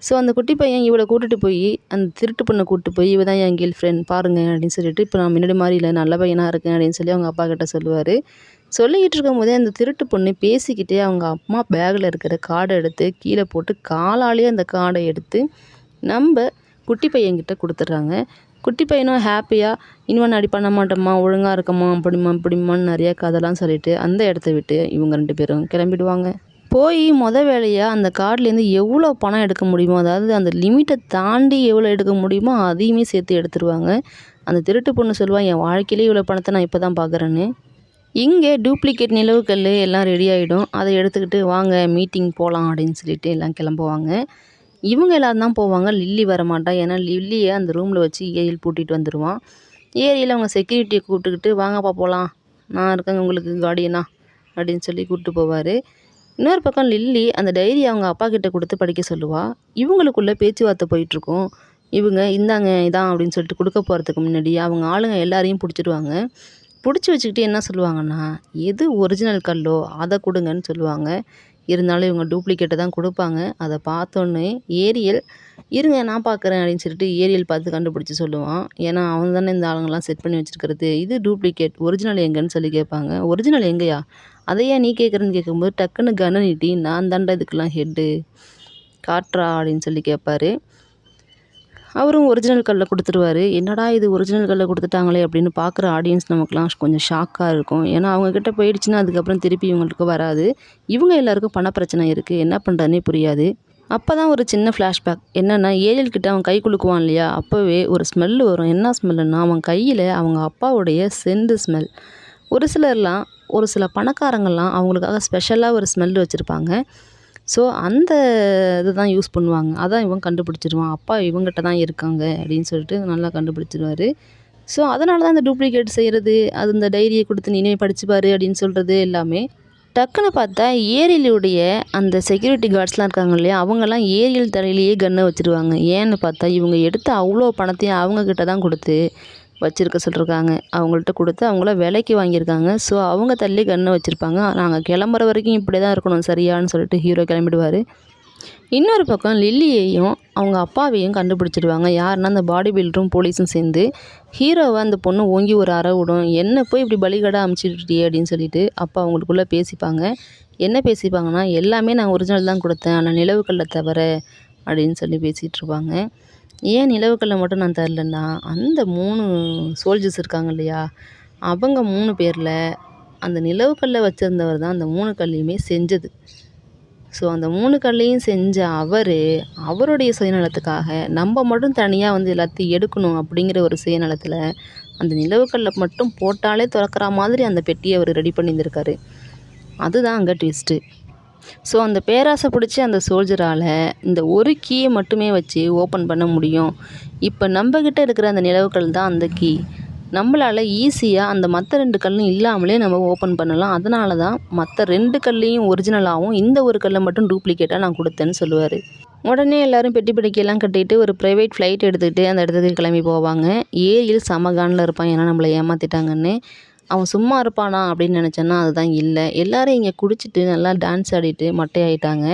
ஸோ அந்த குட்டி பையன் இவளை கூட்டிகிட்டு போய் அந்த திருட்டு பொண்ணை கூப்பிட்டு போய், "இவ தான் என் கேர்ள் ஃப்ரெண்ட் பாருங்க" அப்படின்னு சொல்லிட்டு, "இப்போ நான் முன்னாடி மாதிரி இல்லை, நல்ல பையனாக இருக்கேன்" அப்படின்னு சொல்லி அவங்க அப்பா கிட்ட சொல்லுவார். சொல்லிக்கிட்டு இருக்கும்போதே அந்த திருட்டு பொண்ணு பேசிக்கிட்டே அவங்க அம்மா பேக்கில் இருக்கிற கார்டை எடுத்து கீழே போட்டு காலாலேயே அந்த கார்டை எடுத்து நம்ம குட்டி பையன்கிட்ட கொடுத்துட்றாங்க. குட்டி பையனும் ஹாப்பியாக, "இனிமேல் நான் அப்படி பண்ண மாட்டேம்மா, ஒழுங்காக இருக்கம்மா, அப்படிம்மா இப்படிம்மான்னு" நிறையா கதைலாம் சொல்லிவிட்டு அந்த இடத்த விட்டு இவங்க 2 பேரும் கிளம்பிடுவாங்க. போய் வேலையாக அந்த கார்ட்லேருந்து எவ்வளோ பணம் எடுக்க முடியுமோ, அதாவது அந்த லிமிட்டை தாண்டி எவ்வளோ எடுக்க முடியுமோ அதையுமே சேர்த்து எடுத்துருவாங்க. அந்த திருட்டு பொண்ணு சொல்லுவாள், "என் வாழ்க்கையிலே இவ்வளோ பணத்தை நான் இப்போ தான் பார்க்குறேன்னு." இங்கே டூப்ளிகேட் நிலவுக்கல் எல்லாம் ரெடி ஆகிடும். அதை எடுத்துக்கிட்டு, "வாங்க மீட்டிங் போகலாம்" அப்படின்னு சொல்லிட்டு எல்லாம் கிளம்புவாங்க. இவங்க எல்லோரும் தான் போவாங்க. லில்லி வரமாட்டா. ஏன்னா லில்லியை அந்த ரூமில் வச்சு ஏரியல் பூட்டிகிட்டு வந்துடுவான். ஏரியில் அவங்க செக்யூரிட்டியை கூப்பிட்டுக்கிட்டு, "வாங்கப்பா போகலாம், நான் இருக்கேங்க உங்களுக்கு கார்டியனா" அப்படின்னு சொல்லி கூப்பிட்டு போவார். இன்னொரு பக்கம் லில்லி அந்த டைரி அவங்க அப்பா கிட்ட கொடுத்து படிக்க சொல்லுவாள். இவங்களுக்குள்ள பேச்சுவார்த்தை போயிட்டுருக்கும். இவங்க, "இந்தாங்க இதான்" அப்படின்னு சொல்லிட்டு கொடுக்க போகிறதுக்கு முன்னாடி அவங்க ஆளுங்க எல்லாரையும் பிடிச்சிடுவாங்க. பிடிச்சி வச்சுக்கிட்டு என்ன சொல்லுவாங்கன்னா, எது ஒரிஜினல் கல்லோ அதை கொடுங்கன்னு சொல்லுவாங்க. இருந்தாலும் இவங்க டூப்ளிகேட்டை தான் கொடுப்பாங்க. அதை பார்த்தோன்னே ஏரியல், "இருங்க நான் பார்க்குறேன்" அப்படின்னு சொல்லிட்டு ஏரியல் பார்த்து கண்டுபிடிச்சி சொல்லுவான். ஏன்னா அவன் தானே இந்த ஆளுங்கெல்லாம் செட் பண்ணி வச்சுருக்கிறது. "இது டூப்ளிகேட், ஒரிஜினல் எங்கன்னு சொல்லி கேட்பாங்க. "ஒரிஜினல் எங்கேயா? அதை ஏன் நீ கேட்குறேன்னு" கேட்கும்போது டக்குன்னு கன்னை நீட்டி, "நான் தாண்டா இதுக்கெல்லாம் ஹெட்டு, காட்டுறா" அப்படின்னு சொல்லி கேட்பாரு. அவரும் ஒரிஜினல் கல்லை கொடுத்துருவாரு. என்னடா இது ஒரிஜினல் கல்லை கொடுத்துட்டாங்களே அப்படின்னு பார்க்குற ஆடியன்ஸ் நமக்குலாம் கொஞ்சம் ஷாக்காக இருக்கும். ஏன்னா அவங்கக்கிட்ட போயிடுச்சுன்னா அதுக்கப்புறம் திருப்பி இவங்களுக்கு வராது. இவங்க எல்லாருக்கும் பணப்பிரச்சனை இருக்குது, என்ன பண்ணுறதுனே புரியாது. அப்போ தான் ஒரு சின்ன ஃப்ளாஷ்பேக். என்னென்னா, ஏரியல் கிட்ட அவன் கை குலுக்குவான் இல்லையா, அப்போவே ஒரு ஸ்மெல்லு வரும். என்ன ஸ்மெல்லுன்னா, அவன் கையில் அவங்க அப்பாவுடைய செண்டு ஸ்மெல். ஒரு சில பணக்காரங்கள்லாம் அவங்களுக்காக ஸ்பெஷலாக ஒரு ஸ்மெல் வச்சுருப்பாங்க. ஸோ அந்த இது தான் யூஸ் பண்ணுவாங்க. அதான் இவன் கண்டுபிடிச்சிருவான், அப்பா இவங்ககிட்ட தான் இருக்காங்க அப்படின்னு சொல்லிட்டு நல்லா கண்டுபிடிச்சிருவார். ஸோ அதனால தான் அந்த டூப்ளிகேட் செய்கிறது, அது இந்த டைரியை கொடுத்து நீனே படிச்சுப்பாரு அப்படின்னு சொல்கிறது எல்லாமே. டக்குன்னு பார்த்தா ஏரியலுடைய அந்த செக்யூரிட்டி கார்ட்ஸ்லாம் இருக்காங்க இல்லையா, அவங்கெல்லாம் ஏரியல் தலையிலேயே கன்னை வச்சுருவாங்க. ஏன்னு பார்த்தா இவங்க எடுத்த அவ்வளோ பணத்தையும் அவங்கக்கிட்ட தான் கொடுத்து வச்சுருக்க சொல்லியிருக்காங்க. அவங்கள்ட்ட கொடுத்து அவங்கள விலைக்கு வாங்கியிருக்காங்க. ஸோ அவங்க தள்ளி கன்னை வச்சுருப்பாங்க. "நாங்கள் கிளம்புற வரைக்கும் இப்படி தான் இருக்கணும் சரியான்னு" சொல்லிட்டு ஹீரோ கிளம்பிடுவார். இன்னொரு பக்கம் லில்லியையும் அவங்க அப்பாவையும் கண்டுபிடிச்சிடுவாங்க. யாருன்னா அந்த பாடி பில்டரும் போலீஸும் சேர்ந்து ஹீரோவை அந்த பொண்ணு ஓங்கி ஒரு அறை விடும். என்ன போய் இப்படி பலிகடா அமுச்சிட்டியே அப்படின்னு சொல்லிட்டு அப்பா அவங்களுக்குள்ளே பேசிப்பாங்க. என்ன பேசிப்பாங்கன்னா, எல்லாமே நான் ஒரிஜினல் தான் கொடுத்தேன், ஆனால் நிலவுக்கல்லை தவிர அப்படின்னு சொல்லி பேசிகிட்டு இருப்பாங்க. ஏன் நிலவுக்கல்லை மட்டும் நான் தரலன்னா, அந்த 3 சோல்ஜர்ஸ் இருக்காங்க இல்லையா, அவங்க 3 பேரில் அந்த நிலவுக்கல்லை வச்சுருந்தவர் தான் அந்த 3 கல்லையுமே செஞ்சது. ஸோ அந்த 3 கல்லையும் செஞ்ச அவருடைய சுயநலத்துக்காக நம்ம மட்டும் தனியாக வந்து எல்லாத்தையும் எடுக்கணும் அப்படிங்கிற ஒரு சுயநலத்தில் அந்த நிலவுக்கல்லை மட்டும் போட்டாலே திறக்கிற மாதிரி அந்த பெட்டியை அவர் ரெடி பண்ணியிருந்திருக்காரு. அதுதான் அங்கே ட்விஸ்ட்டு. ஸோ அந்த பேராசை பிடிச்சி அந்த சோல்ஜரால் இந்த ஒரு கீயை மட்டுமே வச்சு ஓப்பன் பண்ண முடியும். இப்போ நம்மக்கிட்ட இருக்கிற அந்த நிலவுக்கல் தான் அந்த கீ. நம்மளால் ஈஸியாக அந்த மற்ற 2 கல்லும் இல்லாமலே நம்ம ஓப்பன் பண்ணலாம். அதனால தான் மற்ற 2 கல்லையும் ஒரிஜினலாகவும் இந்த ஒரு கல்லை மட்டும் டூப்ளிகேட்டாக நான் கொடுத்தேன்னு சொல்லுவார். உடனே எல்லோரும் பெட்டி படிக்கையெல்லாம் கட்டிட்டு ஒரு ப்ரைவேட் ஃப்ளைட் எடுத்துக்கிட்டு அந்த இடத்துக்கு கிளம்பி போவாங்க. ஏரியில் சமகானில் இருப்பான், ஏன்னா நம்மளை ஏமாற்றிட்டாங்கன்னு. அவன் சும்மா இருப்பானா அப்படின்னு நினச்சேன்னா அதுதான் இல்லை. எல்லோரும் இங்கே குடிச்சிட்டு நல்லா டான்ஸ் ஆடிட்டு மட்டையாயிட்டாங்க.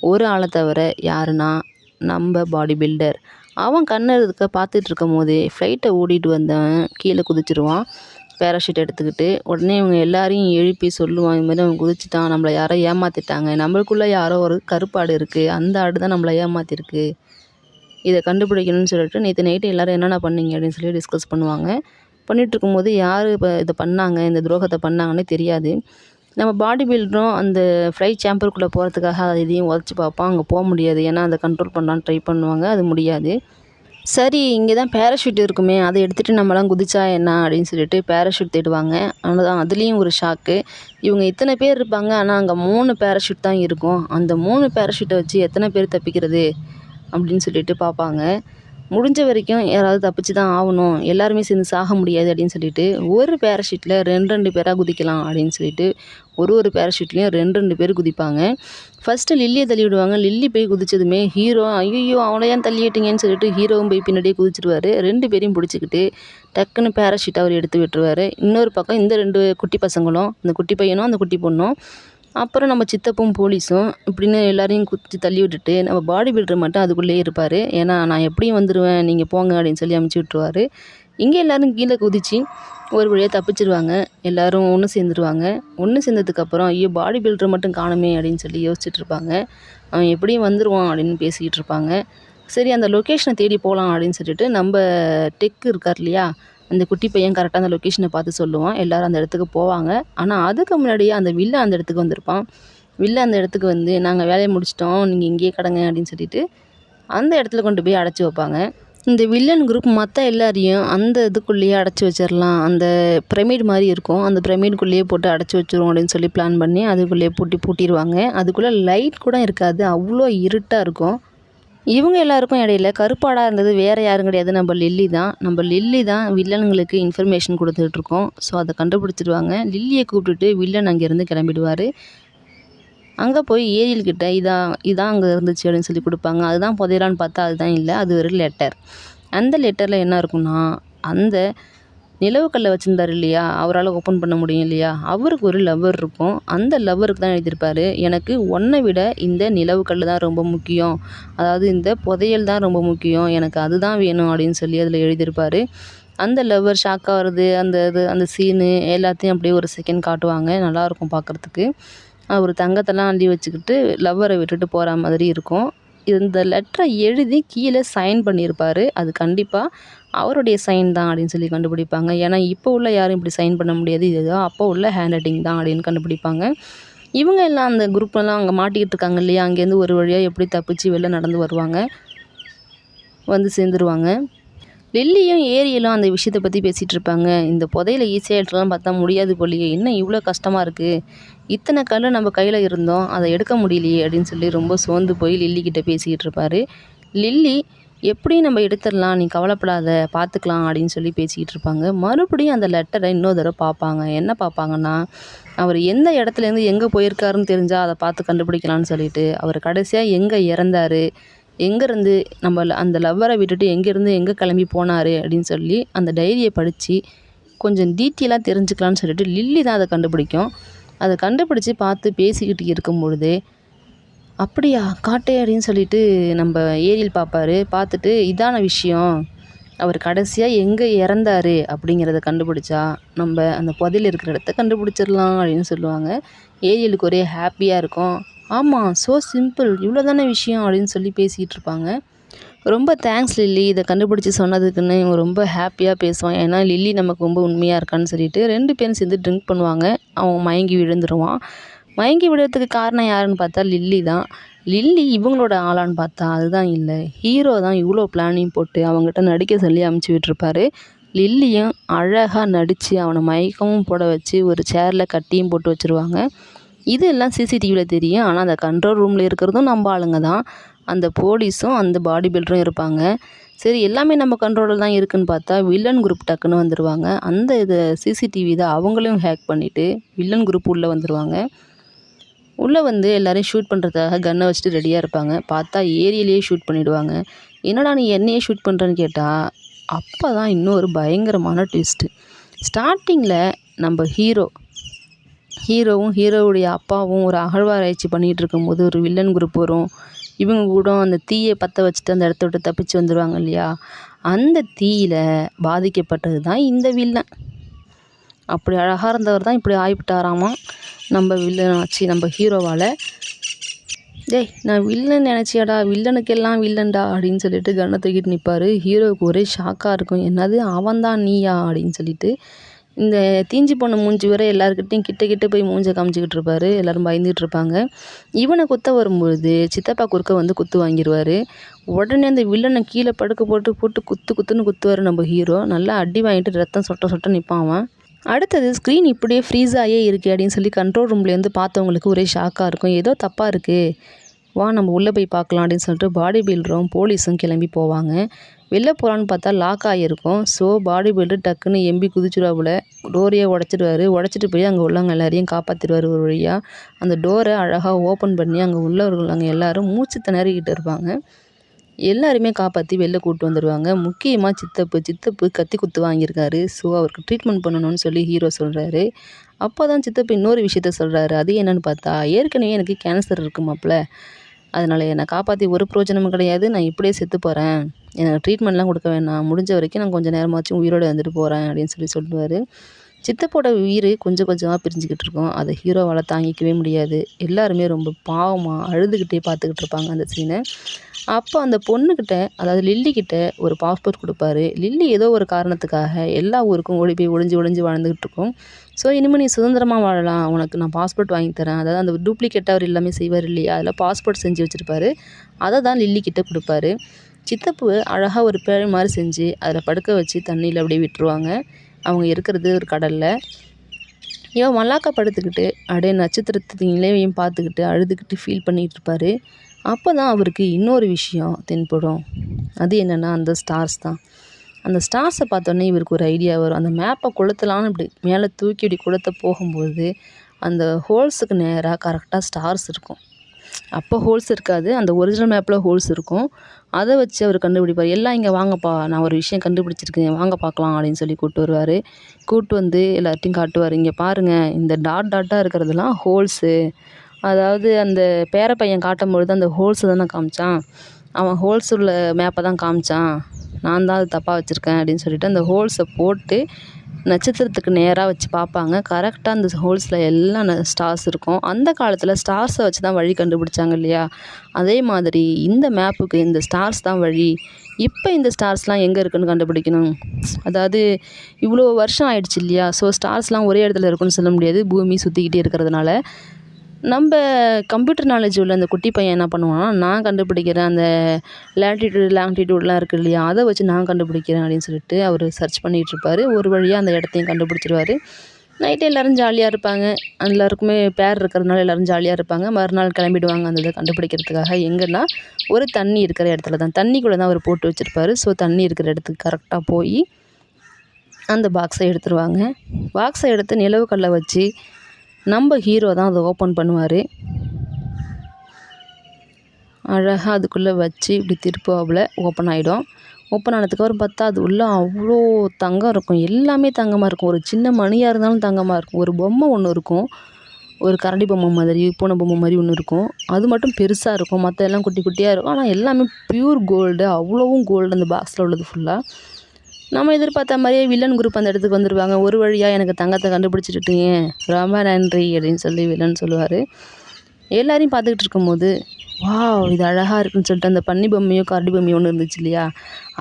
ஒரு ஆளை தவிர. யாருன்னா நம்ம பாடி பில்டர். அவன் கண்ணை இருக்க பார்த்துட்டு இருக்கும் போதே ஃப்ளைட்டை ஓடிட்டு வந்தவன் கீழே குதிச்சிடுவான் பேராஷூட் எடுத்துக்கிட்டு. உடனே இவங்க எல்லாரையும் எழுப்பி சொல்லுவான், இது மாதிரி அவன் குதிச்சிட்டான், நம்மளை யாரோ ஏமாற்றிட்டாங்க, நம்மளுக்குள்ளே யாரோ ஒரு கருப்பாடு இருக்குது, அந்த ஆடு தான் நம்மளை ஏமாற்றிருக்கு, இதை கண்டுபிடிக்கணும்னு சொல்லிட்டு நேற்று நைட்டு எல்லோரும் என்னென்ன பண்ணீங்க அப்படின்னு சொல்லி டிஸ்கஸ் பண்ணுவாங்க. பண்ணிகிட்டு இருக்கும்போது யார் இப்போ இதை பண்ணாங்க, இந்த துரோகத்தை பண்ணாங்கன்னு தெரியாது. நம்ம பாடி பில்டரும் அந்த ஃப்ளைட் சேம்பருக்குள்ளே போகிறதுக்காக அதை இதையும் உதச்சி பார்ப்பான். அங்கே போக முடியாது, ஏன்னா அதை கண்ட்ரோல் பண்ணலான்னு ட்ரை பண்ணுவாங்க, அது முடியாது. சரி, இங்கே தான் பேராஷூட் இருக்குமே, அதை எடுத்துகிட்டு நம்மளாம் குதிச்சா என்ன அப்படின்னு சொல்லிட்டு பேராஷூட் தேடுவாங்க. ஆனால் அதுலேயும் ஒரு ஷாக்கு. இவங்க இத்தனை பேர் இருப்பாங்க, ஆனால் அங்கே 3 பேராஷூட் தான் இருக்கும். அந்த 3 பேராஷூட்டை வச்சு எத்தனை பேர் தப்பிக்கிறது அப்படின்னு சொல்லிட்டு பார்ப்பாங்க. முடிஞ்ச வரைக்கும் யாராவது தப்பிச்சு தான் ஆகணும், எல்லாருமே சேர்ந்து சாக முடியாது அப்படின்னு சொல்லிட்டு ஒரு பேராஷூட்டில் 2 பேராக குதிக்கலாம் அப்படின்னு சொல்லிட்டு ஒரு பேராஷூட்லேயும் 2 பேர் குதிப்பாங்க. ஃபஸ்ட்டு லில்லியை தள்ளி விடுவாங்க. லில்லி போய் குதிச்சதுமே ஹீரோ ஐயோ அவளை ஏன் தள்ளிவிட்டீங்கன்னு சொல்லிட்டு ஹீரோவும் போய் பின்னாடியே குதிச்சிடுவார். 2 பேரையும் பிடிச்சிக்கிட்டு டக்குன்னு பேராஷூட் அவர் எடுத்து விட்டுருவார். இன்னொரு பக்கம் இந்த 2 குட்டி பசங்களும், அந்த குட்டி பையனும் அந்த குட்டி பொண்ணும், அப்புறம் நம்ம சித்தப்பும் போலீஸும் இப்படின்னு எல்லாரையும் குத்தி தள்ளி விட்டுட்டு நம்ம பாடி பில்டர் மட்டும் அதுக்குள்ளேயே இருப்பார். ஏன்னா நான் எப்படியும் வந்துடுவேன், நீங்கள் போங்க அப்படின்னு சொல்லி அமுச்சு விட்ருவார். இங்கே எல்லோரும் கீழே குதித்து ஒரு வழியாக தப்பிச்சிடுவாங்க. எல்லோரும் ஒன்று சேர்ந்துருவாங்க. ஒன்று சேர்ந்ததுக்கப்புறம் ஐயோ பாடி பில்டர் மட்டும் காணுமே அப்படின்னு சொல்லி யோசிச்சுட்ருப்பாங்க. அவன் எப்படியும் வந்துடுவான் அப்படின்னு பேசிக்கிட்டு இருப்பாங்க. சரி, அந்த லொக்கேஷனை தேடி போகலாம் அப்படின்னு சொல்லிட்டு நம்ம டெக் இருக்கார் இல்லையா, அந்த குட்டி பையன் கரெக்டாக அந்த லொக்கேஷனை பார்த்து சொல்லுவான். எல்லோரும் அந்த இடத்துக்கு போவாங்க. ஆனால் அதுக்கு முன்னாடியே அந்த வில்லன் அந்த இடத்துக்கு வந்திருப்பான். வில்லன் அந்த இடத்துக்கு வந்து நாங்கள் வேலையை முடிச்சிட்டோம், நீங்கள் இங்கேயே கடங்க அப்படின்னு சொல்லிட்டு அந்த இடத்துல கொண்டு போய் அடைச்சி வைப்பாங்க. இந்த வில்லன் குரூப் மற்ற எல்லாரையும் அந்த இதுக்குள்ளேயே அடைச்சி வச்சிடலாம், அந்த பிரமிட் மாதிரி இருக்கும், அந்த பிரமிடுக்குள்ளேயே போட்டு அடைச்சி வச்சிரும் அப்படின்னு சொல்லி பிளான் பண்ணி அதுக்குள்ளேயே பூட்டிடுவாங்க. அதுக்குள்ளே லைட் கூட இருக்காது, அவ்வளோ இருட்டாக இருக்கும். இவங்க எல்லாருக்கும் இடையில கருப்பாடாக இருந்தது வேறு யாரும் கிடையாது, நம்ம லில்லி தான் வில்லனுங்களுக்கு இன்ஃபர்மேஷன் கொடுத்துட்ருக்கோம். ஸோ அதை கண்டுபிடிச்சிடுவாங்க. லில்லியை கூப்பிட்டுட்டு வில்லன் அங்கேருந்து கிளம்பிடுவார். அங்கே போய் ஏரியல்கிட்ட இதான் அங்கே இருந்துச்சு அப்படின்னு சொல்லி கொடுப்பாங்க. அதுதான் புதையலான்னு பார்த்தா அதுதான் இல்லை, அது ஒரு லெட்டர். அந்த லெட்டரில் என்ன இருக்குன்னா, அந்த நிலவுக்கல்லை வச்சுருந்தார் இல்லையா, அவரால் ஓப்பன் பண்ண முடியும் இல்லையா, அவருக்கு ஒரு லவ்வர் இருக்கும். அந்த லவ்வருக்கு தான் எழுதியிருப்பார், எனக்கு உன்னை விட இந்த நிலவுக்கல் தான் ரொம்ப முக்கியம், அதாவது இந்த புதையல் தான் ரொம்ப முக்கியம், எனக்கு அதுதான் வேணும் அப்படின்னு சொல்லி அதில் எழுதியிருப்பார். அந்த லவ்வர் ஷாக் ஆகிறது, அந்த சீனு எல்லாத்தையும் அப்படியே ஒரு செகண்ட் காட்டுவாங்க. நல்லாயிருக்கும் பார்க்குறதுக்கு. அவர் தங்கத்தெல்லாம் அள்ளி வச்சுக்கிட்டு லவ்வரை விட்டுட்டு போகிற மாதிரி இருக்கும். இந்த லெட்டரை எழுதி கீழே சைன் பண்ணியிருப்பார். அது கண்டிப்பாக அவருடைய சைன் தான் அப்படின்னு சொல்லி கண்டுபிடிப்பாங்க. ஏன்னா இப்போ உள்ள யாரும் இப்படி சைன் பண்ண முடியாது, இதுதான் அப்போ உள்ள ஹேண்ட் ரைட்டிங் தான் அப்படின்னு கண்டுபிடிப்பாங்க. இவங்க எல்லாம் அந்த குரூப்லாம் அங்கே மாட்டிக்கிட்டு இருக்காங்க இல்லையா, அங்கேருந்து ஒரு வழியாக எப்படி தப்பிச்சு வெளில நடந்து வருவாங்க, வந்து சேர்ந்துருவாங்க. லில்லியும் ஏரியலும் அந்த விஷயத்தை பற்றி பேசிகிட்டு இருப்பாங்க. இந்த புதையில ஈஸியாக எடுத்துலாம் பார்த்தா முடியாது போலியே, என்ன இவ்வளோ கஷ்டமாக இருக்குது, இத்தனை கல் நம்ம கையில் இருந்தோம், அதை எடுக்க முடியலையே அப்படின்னு சொல்லி ரொம்ப சோர்ந்து போய் லில்லிக்கிட்ட பேசிக்கிட்டு இருப்பார். லில்லி எப்படியும் நம்ம எடுத்துடலாம், நீ கவலைப்படாத, பார்த்துக்கலாம் அப்படின்னு சொல்லி பேசிக்கிட்டு இருப்பாங்க. மறுபடியும் அந்த லெட்டரை இன்னொரு தடவை பார்ப்பாங்க. என்ன பார்ப்பாங்கன்னா, அவர் எந்த இடத்துலேருந்து எங்கே போயிருக்காருன்னு தெரிஞ்சால் அதை பார்த்து கண்டுபிடிக்கலான்னு சொல்லிட்டு அவர் கடைசியாக எங்கே இறந்தார், எங்கேருந்து நம்ம அந்த லவ்வரை விட்டுட்டு எங்கேருந்து எங்கே கிளம்பி போனார் அப்படின்னு சொல்லி அந்த டைரியை படித்து கொஞ்சம் டீட்டெயிலாக தெரிஞ்சுக்கலான்னு சொல்லிட்டு லில்லி தான் அதை கண்டுபிடிக்கும். அதை கண்டுபிடிச்சி பார்த்து பேசிக்கிட்டு இருக்கும் பொழுதே அப்படியா காட்டு அப்படின்னு சொல்லிட்டு நம்ம ஏரியல் பார்ப்பாரு. பார்த்துட்டு இதான விஷயம், அவர் கடைசியாக எங்கே இறந்தாரு அப்படிங்கிறத கண்டுபிடிச்சா நம்ம அந்த புதையல் இருக்கிற இடத்த கண்டுபிடிச்சிடலாம் அப்படின்னு சொல்லுவாங்க. ஏரியலுக்கு ஒரே ஹாப்பியாக இருக்கும். ஆமாம், ஸோ சிம்பிள், இவ்வளோ தானே விஷயம் அப்படின்னு சொல்லி பேசிகிட்டு இருப்பாங்க. ரொம்ப தேங்க்ஸ் லில்லி, இதை கண்டுபிடிச்சி சொன்னதுக்குன்னு இவன் ரொம்ப ஹாப்பியாக பேசுவான். ஏன்னா லில்லி நமக்கு ரொம்ப உண்மையாக இருக்கான்னு சொல்லிட்டு 2 பேரும் சேர்ந்து ட்ரிங்க் பண்ணுவாங்க. அவன் மயங்கி விழுந்துருவான். மயங்கி விழுறதுக்கு காரணம் யாருன்னு பார்த்தா லில்லி தான். லில்லி இவங்களோட ஆளான்னு பார்த்தா அதுதான் இல்லை. ஹீரோ தான் இவ்வளோ பிளானிங் போட்டு அவங்ககிட்ட நடிக்க சொல்லி அமுச்சு விட்டுருப்பாரு. லில்லியும் அழகாக நடித்து அவனை மயக்கமும் போட வச்சு ஒரு சேரில் கட்டியும் போட்டு வச்சுருவாங்க. இது எல்லாம் சிசிடிவியில் தெரியும். ஆனால் அந்த கண்ட்ரோல் ரூமில் இருக்கிறதும் நம்ம ஆளுங்க தான். அந்த போலீஸும் அந்த பாடி பில்டரும் இருப்பாங்க. சரி, எல்லாமே நம்ம கண்ட்ரோலில் தான் இருக்குன்னு பார்த்தா வில்லன் குரூப் டக்குன்னு வந்துடுவாங்க. அந்த இது சிசிடிவி தான் அவங்களையும் ஹேக் பண்ணிவிட்டு வில்லன் குரூப் உள்ளே வந்துடுவாங்க. உள்ளே வந்து எல்லோரையும் ஷூட் பண்ணுறதுக்காக கன்னை வச்சுட்டு ரெடியாக இருப்பாங்க. பார்த்தா ஏரியிலேயே ஷூட் பண்ணிவிடுவாங்க. என்னடா நீ என்னையே ஷூட் பண்ணுறேன்னு கேட்டால் அப்போ தான் இன்னும் ஒரு பயங்கரமான ட்விஸ்ட்டு. ஸ்டார்டிங்கில் நம்ம ஹீரோவும் ஹீரோவுடைய அப்பாவும் ஒரு அகழ்வாராய்ச்சி பண்ணிகிட்டு இருக்கும்போது ஒரு வில்லன் குரூப் வரும். இவங்க கூட அந்த தீயை பற்ற வச்சுட்டு அந்த இடத்த விட்டு தப்பிச்சு வந்துடுவாங்க இல்லையா? அந்த தீயில் பாதிக்கப்பட்டது தான் இந்த வில்லன். அப்படி அழகாக இருந்தவர் தான் இப்படி ஆகிவிட்டாராமா நம்ம வில்லன் ஆச்சு நம்ம ஹீரோவால். டேய், நான் வில்லன் நினச்சியாடா, வில்லனுக்கெல்லாம் வில்லன்டா அப்படின்னு சொல்லிட்டு கன்னை தூக்கிட்டு நிற்பார். ஹீரோவுக்கு ஒரே ஷாக்காக இருக்கும். என்னது அவன்தான் நீயா அப்படின்னு சொல்லிட்டு. இந்த தீஞ்சி பொண்ணு மூஞ்சி வர எல்லாருக்கிட்டையும் கிட்ட போய் மூஞ்சை காமிச்சிக்கிட்டு இருப்பார். எல்லோரும் பயந்துகிட்டு இருப்பாங்க. இவனை குத்த வரும்பொழுது சித்தப்பா குறுக்க வந்து குத்து வாங்கிடுவார். உடனே அந்த வில்லனை கீழே படுக்க போட்டு குத்துன்னு குத்துவார் நம்ம ஹீரோ. நல்லா அடி வாங்கிட்டு ரத்தம் சொட்ட நிற்பான் அவன். அடுத்தது ஸ்க்ரீன் இப்படியே ஃப்ரீஸ் ஆகியே இருக்குது அப்படின்னு சொல்லி கண்ட்ரோல் ரூம்லேருந்து பார்த்தவங்களுக்கு ஒரே ஷாக்காக இருக்கும். ஏதோ தப்பாக இருக்குது, வா நம்ம உள்ளே போய் பார்க்கலாம் அப்படின்னு சொல்லிட்டு பாடி பில்டரும் போலீஸும் கிளம்பி போவாங்க. வெளில போகலான்னு பார்த்தா லாக் ஆகியிருக்கும். ஸோ பாடி பில்டர் டக்குன்னு எம்பி குதிச்சுடாப்புல டோரையே உடச்சிட்டு போய் அங்கே உள்ளவங்க எல்லாரையும் காப்பாற்றிடுவார் ஒரு வழியாக. அந்த டோரை அழகாக ஓப்பன் பண்ணி அங்கே உள்ளவங்க எல்லோரும் மூச்சு திணறிக்கிட்டு இருப்பாங்க. எல்லாருமே காப்பாற்றி வெளில கூப்பிட்டு வந்துடுவாங்க. முக்கியமாக சித்தப்பு கத்தி குத்து வாங்கியிருக்காரு. ஸோ அவருக்கு ட்ரீட்மெண்ட் பண்ணணும்னு சொல்லி ஹீரோ சொல்கிறாரு. அப்போ தான் சித்தப்பு இன்னொரு விஷயத்த சொல்கிறாரு. அது என்னென்னு பார்த்தா, ஏற்கனவே எனக்கு கேன்சர் இருக்குது மாப்ள, அதனால் என்னை காப்பாற்றி ஒரு பிரயோஜனமும் கிடையாது, நான் இப்படியே செத்து போகிறேன், எனக்கு ட்ரீட்மெண்ட்லாம் கொடுக்க வேணாம், முடிஞ்ச வரைக்கும் நான் கொஞ்சம் நேரமாச்சும் உயிரோடு வந்துட்டு போகிறேன் அப்படின்னு சொல்லி சொல்லுவார். சித்தப்போட உயிர் கொஞ்சம் கொஞ்சமாக பிரிஞ்சுக்கிட்டு இருக்கும். அதை ஹீரோவால் தாங்கிக்கவே முடியாது. எல்லாருமே ரொம்ப பாவமாக அழுதுகிட்டே பார்த்துக்கிட்டு இருப்பாங்க அந்த சீனை. அப்போ அந்த பொண்ணுக்கிட்ட, அதாவது லில்லிக்கிட்ட ஒரு பாஸ்போர்ட் கொடுப்பாரு. லில்லி ஏதோ ஒரு காரணத்துக்காக எல்லா ஊருக்கும் ஓடி போய் ஒளிஞ்சு வாழ்ந்துக்கிட்டு இருக்கும். ஸோ இனிமேல் நீ சுதந்திரமாக வாழலாம், உனக்கு நான் பாஸ்போர்ட் வாங்கி தரேன். அதாவது அந்த டூப்ளிகேட்டாக அவர் எல்லாமே செய்வார் இல்லையா, அதில் பாஸ்போர்ட் செஞ்சு வச்சுருப்பாரு. அதை தான் லில்லிக்கிட்ட கொடுப்பாரு. சித்தப்பு அழகாக ஒரு பேழை மாதிரி செஞ்சு அதில் படுக்க வச்சு தண்ணியில் அப்படியே விட்டுருவாங்க. அவங்க இருக்கிறது ஒரு கடலில். இவன் மல்லாக்கா படுத்துக்கிட்டு அப்படியே நட்சத்திரத்தையும் நிலவையும் பார்த்துக்கிட்டு அழுதுகிட்டு ஃபீல் பண்ணிகிட்டு இருப்பார். அப்போ தான் அவருக்கு இன்னொரு விஷயம் தென்படும். அது என்னென்னா அந்த ஸ்டார்ஸ் தான். அந்த ஸ்டார்ஸை பார்த்தோன்னே இவருக்கு ஒரு ஐடியா வரும். அந்த மேப்பை கொளுத்தலான்னு இப்படி மேலே தூக்கி இப்படி கொளுத்த போகும்போது அந்த ஹோல்ஸுக்கு நேராக கரெக்டாக ஸ்டார்ஸ் இருக்கும். அப்போ ஹோல்ஸ் இருக்காது, அந்த ஒரிஜினல் மேப்பில் ஹோல்ஸ் இருக்கும். அதை வச்சு அவர் கண்டுபிடிப்பார். எல்லாம் இங்கே வாங்கப்பா, நான் ஒரு விஷயம் கண்டுபிடிச்சிருக்கேன், வாங்க பார்க்கலாம் அப்படின்னு சொல்லி கூப்பிட்டு வருவார். கூப்பிட்டு வந்து எல்லார்ட்டையும் காட்டுவார். இங்கே பாருங்கள், இந்த டாட்டாக இருக்கிறதுலாம் ஹோல்ஸு. அதாவது அந்த பேரப்பையன் காட்டும்பொழுது அந்த ஹோல்ஸை தானே காமிச்சான், அவன் ஹோல்ஸ் உள்ள மேப்பை தான் காமிச்சான், நான் தான் அது தப்பாக வச்சுருக்கேன் அப்படின்னு சொல்லிட்டு அந்த ஹோல்ஸை போட்டு நட்சத்திரத்துக்கு நேராக வச்சு பார்ப்பாங்க. கரெக்டாக அந்த ஹோல்ஸில் எல்லாம் ஸ்டார்ஸ் இருக்கும். அந்த காலத்தில் ஸ்டார்ஸை வச்சு தான் வழி கண்டுபிடிச்சாங்க இல்லையா, அதே மாதிரி இந்த மேப்புக்கு இந்த ஸ்டார்ஸ் தான் வழி. இப்போ இந்த ஸ்டார்ஸ்லாம் எங்கே இருக்குதுன்னு கண்டுபிடிக்கணும். அதாவது இவ்வளோ வருஷம் ஆயிடுச்சு இல்லையா, ஸோ ஸ்டார்ஸ்லாம் ஒரே இடத்துல இருக்குன்னு சொல்ல முடியாது, பூமி சுற்றிக்கிட்டே இருக்கிறதுனால. நம்ம கம்ப்யூட்டர் நாலேஜ் உள்ள அந்த குட்டி பையன் என்ன பண்ணுவான்னா, நான் கண்டுபிடிக்கிறேன், அந்த லாங்கிடியூட்லாம் இருக்குது இல்லையா, அதை வச்சு நான் கண்டுபிடிக்கிறேன் அப்படின்னு சொல்லிட்டு அவர் சர்ச் பண்ணிகிட்ருப்பார். ஒரு வழியாக அந்த இடத்தையும் கண்டுபிடிச்சிருவார். நைட்டு எல்லோரும் ஜாலியாக இருப்பாங்க. எல்லாருக்குமே பேர் இருக்கிறதுனால எல்லோரும் ஜாலியாக இருப்பாங்க. மறுநாள் கிளம்பிடுவாங்க அந்த இதை கண்டுபிடிக்கிறதுக்காக. எங்கன்னா ஒரு தண்ணி இருக்கிற இடத்துல தான், தண்ணிக்குள்ளே தான் அவர் போட்டு வச்சுருப்பார். ஸோ தண்ணி இருக்கிற இடத்துக்கு கரெக்டாக போய் அந்த பாக்ஸை எடுத்துருவாங்க. பாக்ஸை எடுத்து நிலவு கல்லை வச்சு நம்ம ஹீரோ தான் அதை ஓப்பன் பண்ணுவார். அழகாக அதுக்குள்ளே வச்சு இப்படி திருப்பாவில் ஓப்பன் ஆகிடும். ஓப்பன் ஆனதுக்கப்புறம் பார்த்தா அது உள்ளே அவ்வளோ தங்கம் இருக்கும். எல்லாமே தங்கமாக இருக்கும். ஒரு சின்ன மணியாக இருந்தாலும் தங்கமாக இருக்கும். ஒரு பொம்மை ஒன்று இருக்கும். ஒரு கரடி பொம்மை மாதிரி பூனை பொம்மை மாதிரி ஒன்று இருக்கும். அது மட்டும் பெருசாக இருக்கும், மற்ற எல்லாம் குட்டி குட்டியாக இருக்கும். ஆனால் எல்லாமே பியூர் கோல்டு, அவ்வளவும் கோல்டு அந்த பாக்ஸில் உள்ளது ஃபுல்லாக. நம்ம எதிர்பார்த்த மாதிரியே வில்லன் குரூப் அந்த இடத்துக்கு வந்துடுவாங்க. ஒரு வழியாக எனக்கு தங்கத்தை கண்டுபிடிச்சிட்டுட்டீங்க, ரொம்ப நன்றி அப்படின்னு சொல்லி வில்லன் சொல்லுவார். எல்லாரையும் பார்த்துக்கிட்டு இருக்கும்போது, வாவ் இது அழகாக இருக்குன்னு சொல்லிட்டு அந்த பன்னி பொம்மையோ கரடி பொம்மையோ ஒன்று இருந்துச்சு இல்லையா,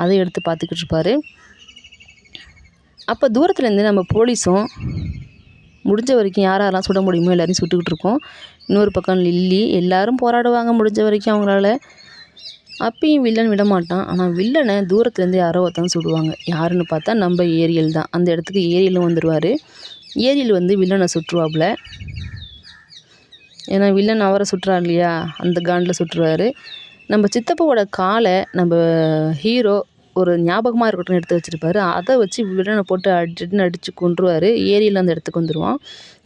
அதை எடுத்து பார்த்துக்கிட்டு இருப்பார். அப்போ தூரத்துலேருந்து நம்ம போலீஸும் முடிஞ்ச வரைக்கும் யாரெல்லாம் சுட முடியுமோ எல்லாரையும் சுட்டுக்கிட்டு இருக்கோம். இன்னொரு பக்கம் லில்லி, எல்லாரும் போராடுவாங்க முடிஞ்ச வரைக்கும் அவங்களால. அப்பயும் வில்லன் விட மாட்டான். ஆனால் வில்லனை தூரத்துலேருந்து யாரோ ஒருத்தவங்க சுடுவாங்க. யாருன்னு பார்த்தா நம்ம ஏரியல் தான். அந்த இடத்துக்கு ஏரியலும் வந்துடுவார். ஏரியல் வந்து வில்லனை சுற்றுவாப்புல. ஏன்னா வில்லன் அவரை சுட்டுறாரு இல்லையா, அந்த காண்டில் சுட்டுருவார். நம்ம சித்தப்பாவோட காலை நம்ம ஹீரோ ஒரு ஞாபகமாக இருக்கட்டும் எடுத்து வச்சுருப்பாரு. அதை வச்சு வில்லனை போட்டு அடிச்சு கொன்றுவார். ஏரியல் அந்த இடத்துக்கு வந்துடுவான்.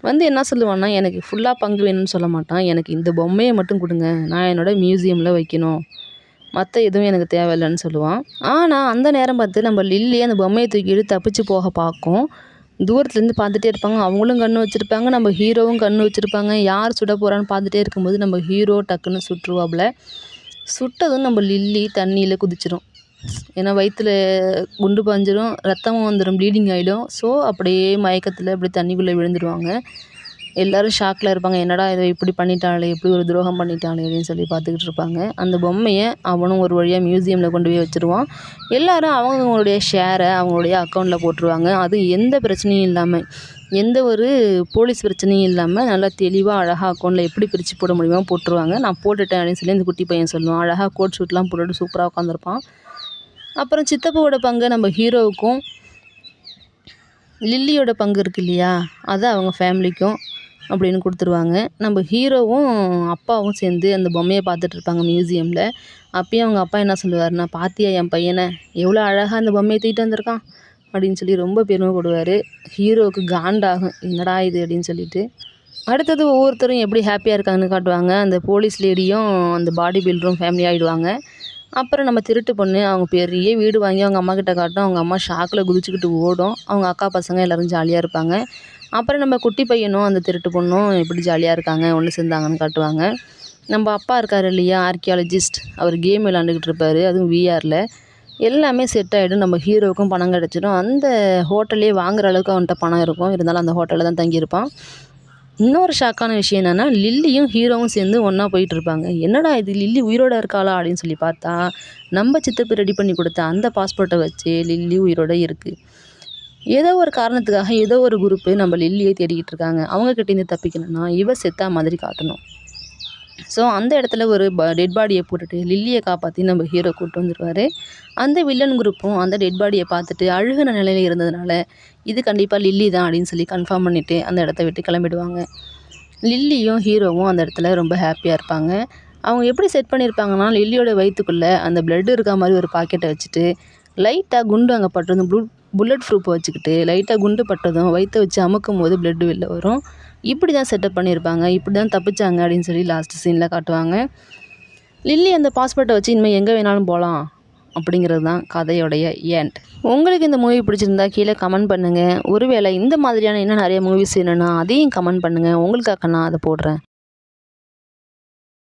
வந்து என்ன சொல்லுவான்னா, எனக்கு ஃபுல்லாக பங்கு வேணும்னு சொல்ல மாட்டான். எனக்கு இந்த பொம்மையை மட்டும் கொடுங்க, நான் என்னோடய மியூசியமில் வைக்கணும், மற்ற எதுவும் எனக்கு தேவையில்லைன்னு சொல்லுவான். ஆனால் அந்த நேரம் பார்த்து நம்ம லில்லி அந்த பொம்மையை தூக்கிட்டு தப்பிச்சு போக பார்க்கும். தூரத்துலேருந்து பார்த்துட்டே இருப்பாங்க. அவங்களும் கன்று வச்சுருப்பாங்க, நம்ம ஹீரோவும் கன்று வச்சுருப்பாங்க. யார் சுட போகிறான்னு பார்த்துட்டே இருக்கும்போது நம்ம ஹீரோ டக்குன்னு சுட்டுருவாப்புல. சுட்டதும் நம்ம லில்லி தண்ணியில் குதிச்சிடும். ஏன்னா வயிற்றில் குண்டு பாஞ்சிரும், ரத்தமும் வந்துடும், ப்ளீடிங் ஆகிடும். ஸோ அப்படியே மயக்கத்தில் அப்படி தண்ணிக்குள்ளே விழுந்துடுவாங்க. எல்லோரும் ஷாக்கில் இருப்பாங்க. என்னடா இதை இப்படி பண்ணிட்டாளே, இப்படி ஒரு துரோகம் பண்ணிட்டாளே அப்படின்னு சொல்லி பார்த்துக்கிட்டு இருப்பாங்க. அந்த பொம்மையை அவனும் ஒரு வழியாக மியூசியமில் கொண்டு போய் வச்சுருவான். எல்லோரும் அவங்களுடைய ஷேரை அவங்களுடைய அக்கௌண்ட்டில் போட்டுருவாங்க. அது எந்த பிரச்சனையும் இல்லாமல், எந்த ஒரு போலீஸ் பிரச்சனையும் இல்லாமல் நல்லா தெளிவாக அழகாக அக்கௌண்ட்டில் எப்படி பிரித்து போட முடியுமோ போட்டுருவாங்க. நான் போட்டுட்டேன் அப்படின்னு சொல்லி அந்த குட்டி பையன் சொல்லுவான். அழகாக கோட் ஷூட்லாம் போட்டுட்டு சூப்பராக உட்காந்துருப்பான். அப்புறம் சித்தப்பாவோட பங்கு நம்ம ஹீரோவுக்கும், லில்லியோட பங்கு இருக்கு இல்லையா, அதை அவங்க ஃபேமிலிக்கும் அப்படின்னு கொடுத்துருவாங்க. நம்ம ஹீரோவும் அப்பாவும் சேர்ந்து அந்த பொம்மையை பார்த்துட்டு இருப்பாங்க மியூசியமில். அப்பயும் அவங்க அப்பா என்ன சொல்லுவாருன்னா, பாத்தியா என் பையனை எவ்வளோ அழகாக அந்த பொம்மையை தூக்கிட்டு வந்திருக்கான் அப்படின்னு சொல்லி ரொம்ப பெருமைப்படுவார். ஹீரோவுக்கு காண்டாகும், என்னடா இது அப்படின்னு சொல்லிட்டு. அடுத்தது ஒவ்வொருத்தரும் எப்படி ஹாப்பியாக இருக்காங்கன்னு காட்டுவாங்க. அந்த போலீஸ் லேடியும் அந்த பாடி பில்டரும் ஃபேமிலி ஆகிடுவாங்க. அப்புறம் நம்ம திருட்டு பொண்ணு அவங்க பெரிய வீடு வாங்கி அவங்க அம்மா கிட்ட காட்டும். அவங்க அம்மா ஷாக்கில் குதிச்சுக்கிட்டு ஓடும். அவங்க அக்கா பசங்க எல்லோரும் ஜாலியாக இருப்பாங்க. அப்புறம் நம்ம குட்டி பையனும் அந்த திருட்டு பொண்ணும் எப்படி ஜாலியாக இருக்காங்க, ஒன்று சேர்ந்தாங்கன்னு காட்டுவாங்க. நம்ம அப்பா இருக்கார் இல்லையா, ஆர்கியாலஜிஸ்ட், அவர் கேம் விளாண்டுக்கிட்டு இருப்பார், அதுவும் விஆரில். எல்லாமே செட் ஆகிடும். நம்ம ஹீரோவுக்கும் பணம் கிடச்சிடும். அந்த ஹோட்டலே வாங்குகிற அளவுக்கு அவன்கிட்ட பணம் இருக்கும். இருந்தாலும் அந்த ஹோட்டலில் தான் தங்கியிருப்பான். இன்னொரு ஷாக்கான விஷயம் என்னென்னா, லில்லியும் ஹீரோவும் சேர்ந்து ஒன்றா போயிட்டுருப்பாங்க. என்னடா இது லில்லி உயிரோடு இருக்காளா அப்படின்னு சொல்லி பார்த்தா, நம்ம சித்தப்பு ரெடி பண்ணி கொடுத்த அந்த பாஸ்போர்ட்டை வச்சு லில்லி உயிரோடு இருக்குது. ஏதோ ஒரு காரணத்துக்காக ஏதோ ஒரு குரூப்பு நம்ம லில்லியை தேடிக்கிட்டு இருக்காங்க. அவங்கக்கிட்டேருந்து தப்பிக்கணும்னா இவ செத்தா மாதிரி காட்டணும். ஸோ அந்த இடத்துல ஒரு டெட் பாடியை போட்டுட்டு லில்லியை காப்பாற்றி நம்ம ஹீரோ கூப்பிட்டு வந்துடுவார். அந்த வில்லன் குரூப்பும் அந்த டெட் பாடியை பார்த்துட்டு அழுகின நிலையில் இருந்ததுனால இது கண்டிப்பாக லில்லி தான் அப்படின்னு சொல்லி கன்ஃபார்ம் பண்ணிவிட்டு அந்த இடத்த விட்டு கிளம்பிடுவாங்க. லில்லியும் ஹீரோவும் அந்த இடத்துல ரொம்ப ஹாப்பியாக இருப்பாங்க. அவங்க எப்படி செட் பண்ணியிருப்பாங்கன்னா, லில்லியோட வயிற்றுக்குள்ளே அந்த பிளட் இருக்க மாதிரி ஒரு பாக்கெட்டை வச்சுட்டு லைட்டாக குண்டு அங்கே பட்டதும் புல்லட் ப்ரூஃப் வச்சுக்கிட்டு லைட்டாக குண்டு பட்டதும் வயிற்றை வச்சு அமுக்கும் போது பிளட்டு வெளில வரும். இப்படி தான் செட்டப் பண்ணியிருப்பாங்க. இப்படி தான் தப்பிச்சாங்க அப்படின்னு சொல்லி லாஸ்ட் சீனில் காட்டுவாங்க. லில்லி அந்த பாஸ்போர்ட்டை வச்சு இனிமேல் எங்கே வேணாலும் போகலாம் அப்படிங்கிறது தான் கதையோடைய எண்ட். உங்களுக்கு இந்த மூவி பிடிச்சிருந்தா கீழே கமெண்ட் பண்ணுங்கள். ஒருவேளை இந்த மாதிரியான இன்னும் நிறைய மூவிஸ் என்னென்னா அதையும் கமெண்ட் பண்ணுங்கள். உங்களுக்காக நான் அதை போடுறேன்.